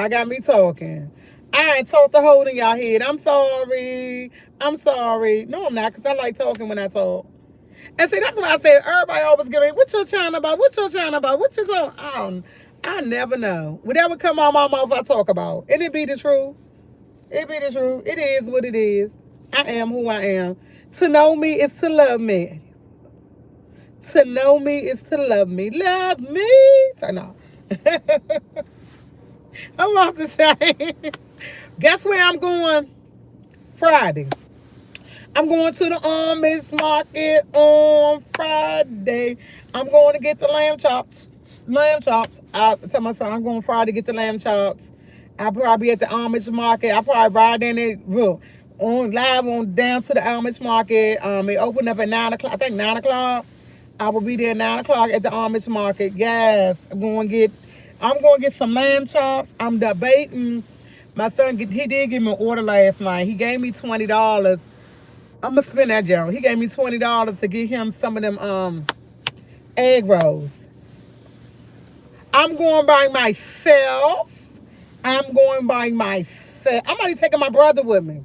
I ain't talked a hole in y'all head. I'm sorry. No, I'm not, because I like talking when I talk. And see, that's why I said everybody always get in. What your channel about? What you talking? I never know. Whatever come out my mouth, I talk about. And it be the truth. It is what it is. I am who I am. To know me is to love me. Love me. So no. I'm about to say, guess where I'm going Friday? I'm going to the Amish market on Friday. I'm going to get the lamb chops. I tell my son I'm going Friday to get the lamb chops. I'll probably be at the Amish market. I'll probably ride in it down to the Amish market. It opened up at 9 o'clock. I think 9 o'clock. I will be there at 9 o'clock at the Amish market. Yes, I'm going to get some lamb chops. I'm debating. My son, he did give me an order last night. He gave me $20 I'm gonna spend that, Joe. He gave me $20 to get him some of them egg rolls. I'm going by myself. I'm going by myself. I'm already taking my brother with me.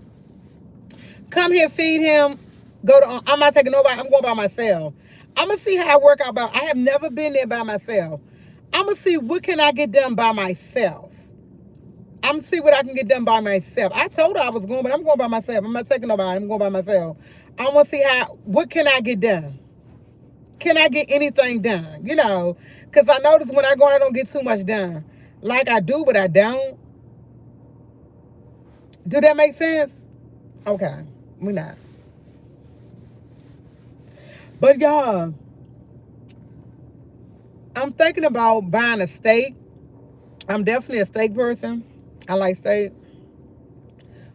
Come here, feed him. Go to. I'm not taking nobody. I'm going by myself. I'm gonna see how I work out. I have never been there by myself. I'm gonna see what can I get done by myself. I'm gonna see what I can get done by myself. I told her I was going, but I'm going by myself. I'm not taking nobody. I'm going by myself. I want to see what can I get done? Can I get anything done? You know, because I notice when I go, I don't get too much done. Like I do, but I don't. Do that make sense? Okay, we not. But y'all, I'm thinking about buying a steak. I'm definitely a steak person. I like steak.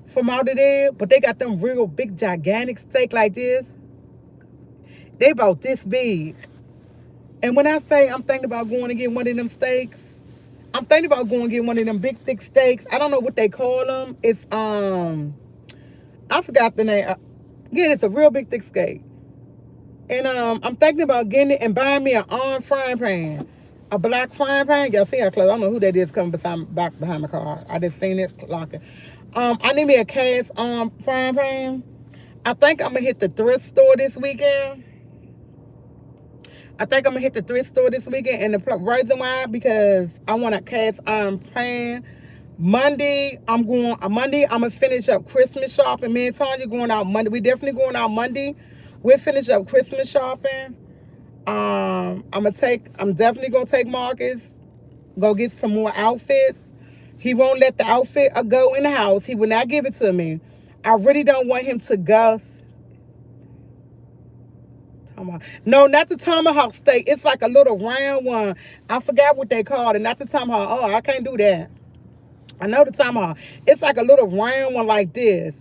From out of there, but they got them real big, gigantic steak like this. They about this big. And when I say I'm thinking about going to get one of them steaks, I'm thinking about going to get one of them big, thick steaks. I don't know what they call them. It's, I forgot the name. Yeah, it's a real big, thick steak. And I'm thinking about getting it and buying me an arm frying pan. A black frying pan. Y'all see how close. I don't know who that is coming back behind my car. I just seen it locking. I need me a cast frying pan. I think I'm going to hit the thrift store this weekend. And the reason why, because I want a cast iron pan. Monday, I'm gonna finish up Christmas shopping. Me and Tanya going out Monday. We definitely going out Monday. We'll finish up Christmas shopping. I'm definitely gonna take Marcus, go get some more outfits. He won't let the outfit go in the house. He will not give it to me. I really don't want him to go. No, not the tomahawk steak. It's like a little round one. I forgot what they called it. Not the tomahawk. Oh, I can't do that. I know the tomahawk. It's like a little round one like this.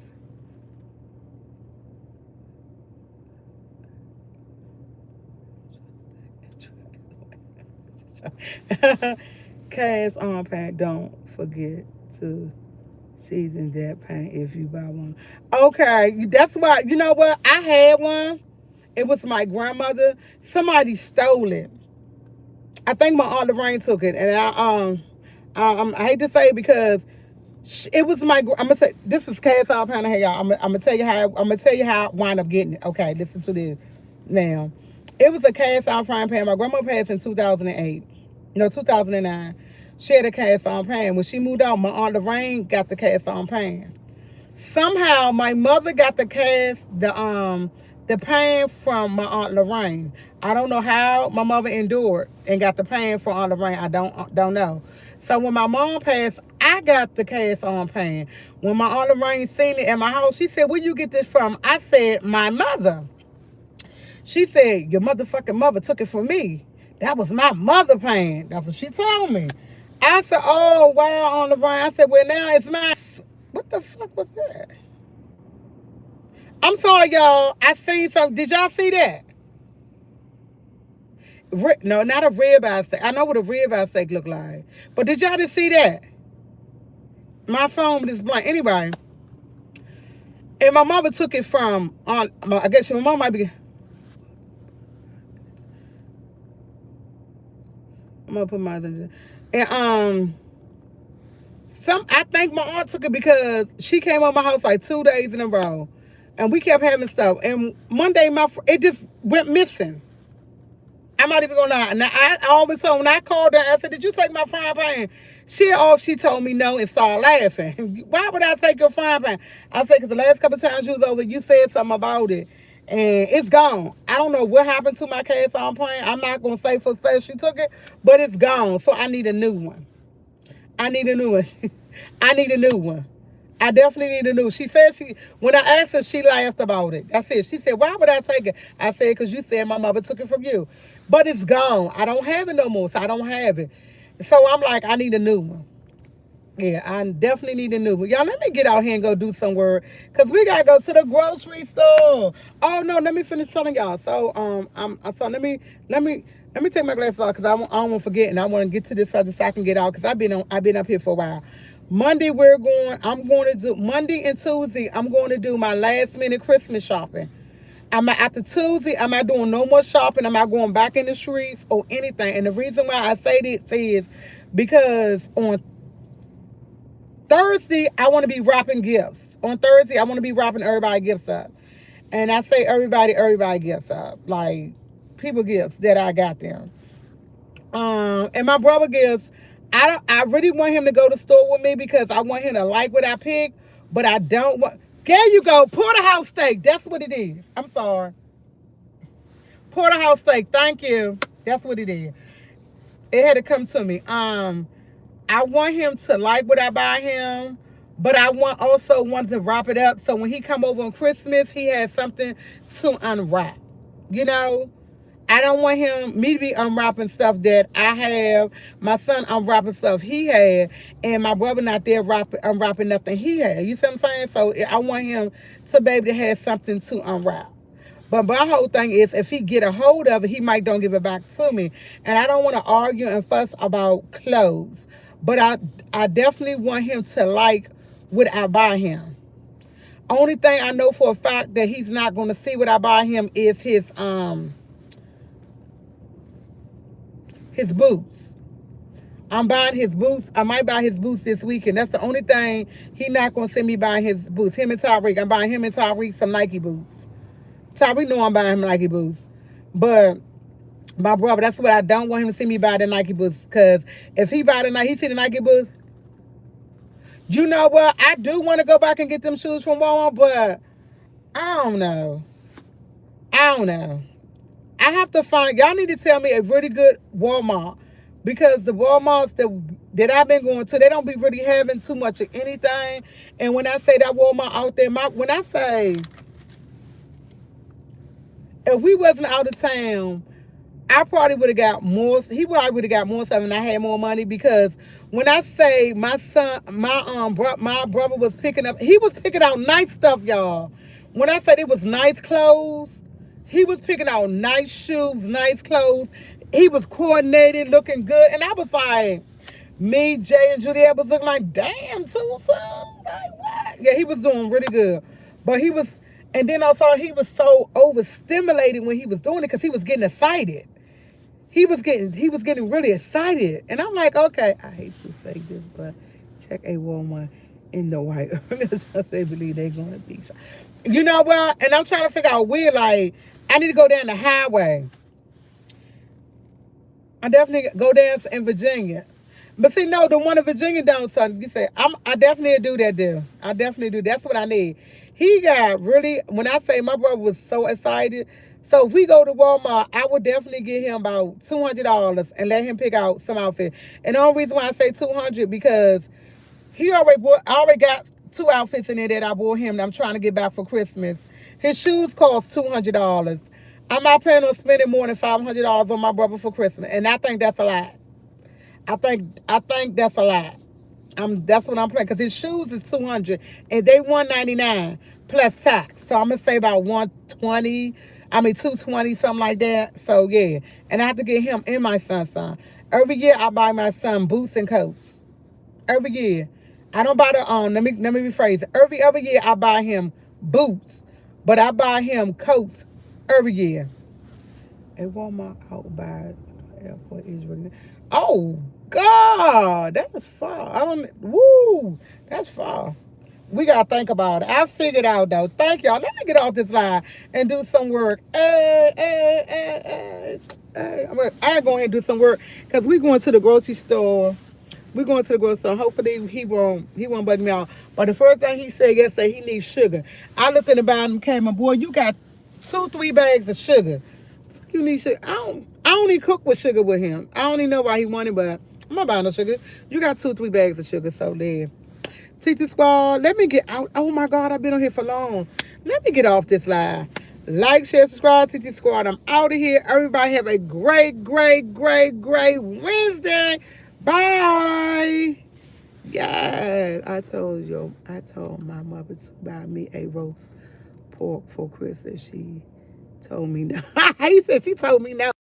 Cast on pan. Don't forget to season that pan if you buy one. Okay, that's why. You know what? I had one. It was my grandmother. Somebody stole it. I think my Aunt Lorraine took it, and I hate to say it because it was my. I'm gonna say this is cast iron pan. Hey y'all, I'm gonna tell you how. I'm gonna tell you how I wound up getting it. Okay, listen to this. Now, it was a cast iron frying pan. My grandma passed in 2008. No, 2009. She had a cast iron pan. When she moved out, my Aunt Lorraine got the cast iron pan. Somehow, my mother got the pan from my Aunt Lorraine. I don't know how my mother endured and got the pan from Aunt Lorraine. I don't know. So when my mom passed, I got the cast iron pan. When my Aunt Lorraine seen it at my house, she said, "Where you get this from?" I said, "My mother." She said, "Your motherfucking mother took it from me. That was my mother pan." That's what she told me. I said, "Oh, wow, Aunt Lorraine." I said, "Well, now it's mine." What the fuck was that? I'm sorry, y'all. I seen something. Did y'all see that? No, not a ribeye steak. I know what a ribeye steak look like. But did y'all just see that? My phone is blank. Anyway. And my mother took it from, I guess my mom might be. I'm going to put my other. And, I think my aunt took it because she came on my house like 2 days in a row. And we kept having stuff. And one day, it just went missing. I'm not even going to lie. Now, I always told, when I called her, I said, "Did you take my frying pan?" She told me no and started laughing. "Why would I take your frying pan?" I said, "Because the last couple of times you was over, you said something about it. And it's gone. I don't know what happened to my cast iron pan. I'm not going to say for sure she took it, but it's gone. So I need a new one. I need a new one. I definitely need a new. She said when I asked her, she laughed about it. That's it. She said, "Why would I take it?" I said, "Because you said my mother took it from you." But it's gone. I don't have it no more, so I don't have it. So I'm like, I need a new one. Yeah, I definitely need a new one. Y'all, let me get out here and go do some work, because we got to go to the grocery store. Oh, no, let me finish telling y'all. So, so let me take my glasses off, because I don't want to forget, and I want to get to this subject so I can get out, because I've been up here for a while. Monday Monday and Tuesday, I'm going to do my last minute Christmas shopping. After Tuesday, I'm not doing no more shopping. I'm not going back in the streets or anything. And the reason why I say this is because on Thursday, I want to be wrapping gifts. On Thursday, I want to be wrapping everybody gifts up. And I say everybody gifts up. Like, people gifts that I got them. And my brother gifts, I really want him to go to the store with me because I want him to like what I pick, but I don't want. There you go, porterhouse steak. That's what it is. I'm sorry. Porterhouse steak. Thank you. That's what it is. It had to come to me. I want him to like what I buy him, but I also want to wrap it up so when he come over on Christmas, he has something to unwrap. You know, I don't want me to be unwrapping stuff that I have. My son unwrapping stuff he had, and my brother not there unwrapping nothing he had. You see what I'm saying? So I want him to be able to have something to unwrap. But my whole thing is, if he get a hold of it, he might don't give it back to me. And I don't want to argue and fuss about clothes. But I definitely want him to like what I buy him. Only thing I know for a fact that he's not going to see what I buy him is his boots. I'm buying his boots. I might buy his boots this weekend. That's the only thing he not going to see me buying his boots. Him and Tyreek. I'm buying him and Tyreek some Nike boots. Tyreek know I'm buying him Nike boots. But my brother, that's what I don't want him to see me buy the Nike boots. Because if he buy he see the Nike boots. You know what? I do want to go back and get them shoes from Walmart, but I don't know. I have to find, y'all need to tell me a really good Walmart, because the Walmarts that I've been going to, they don't be really having too much of anything. And when I say that Walmart out there, when I say, if we wasn't out of town, I probably would have got more. He probably would have got more stuff, and I had more money. Because when I say my brother was picking up, he was picking out nice stuff, y'all. When I said it was nice clothes, he was picking out nice shoes, nice clothes. He was coordinated, looking good, and I was like, me, Jay, and Juliet was looking like, damn, too soon. Like what? Yeah, he was doing really good, but he was. And then also he was so overstimulated when he was doing it because he was getting excited. He was getting really excited. And I'm like, okay, I hate to say this, but check a Walmart in the white areas. They believe they're going to be. You know what? And I'm trying to figure out where, like, I need to go down the highway. I definitely go down in Virginia. But see, no, the one in Virginia down, son, you say, I definitely do that deal. I definitely do. That's what I need. He got really, when I say my brother was so excited. So if we go to Walmart, I would definitely get him about $200 and let him pick out some outfit. And the only reason why I say $200 because I already got 2 outfits in there that I bought him that I'm trying to get back for Christmas. His shoes cost $200. I'm not planning on spending more than $500 on my brother for Christmas. And I think that's a lot. I think that's a lot. That's what I'm playing, because his shoes is $200 and they $199 plus tax. So I'm gonna say about $220, something like that. So yeah, and I have to get him and my son some. Every year I buy my son boots and coats. Every year, I don't buy the Let me rephrase it. Every other year I buy him boots, but I buy him coats every year. At Walmart out by airport is really. Oh God, that's far. That's far. We gotta think about it. I figured out though. Thank y'all. Let me get off this line and do some work. I going to and do some work because we going to the grocery store. We're going to the grocery store. Hopefully he won't bug me out. But the first thing he said yesterday, he needs sugar. I looked in the bottom, came and boy, you got 2-3 bags of sugar. You need sugar. I don't even cook with sugar with him. I don't even know why he wanted, but I'm not buying no sugar. You got 2-3 bags of sugar, so there. TT Squad, let me get out. Oh my God, I've been on here for long. Let me get off this live. Like, share, subscribe, TT Squad. I'm out of here. Everybody have a great Wednesday. Bye. Yeah, I told my mother to buy me a roast pork for Christmas. She told me no. He said she told me no.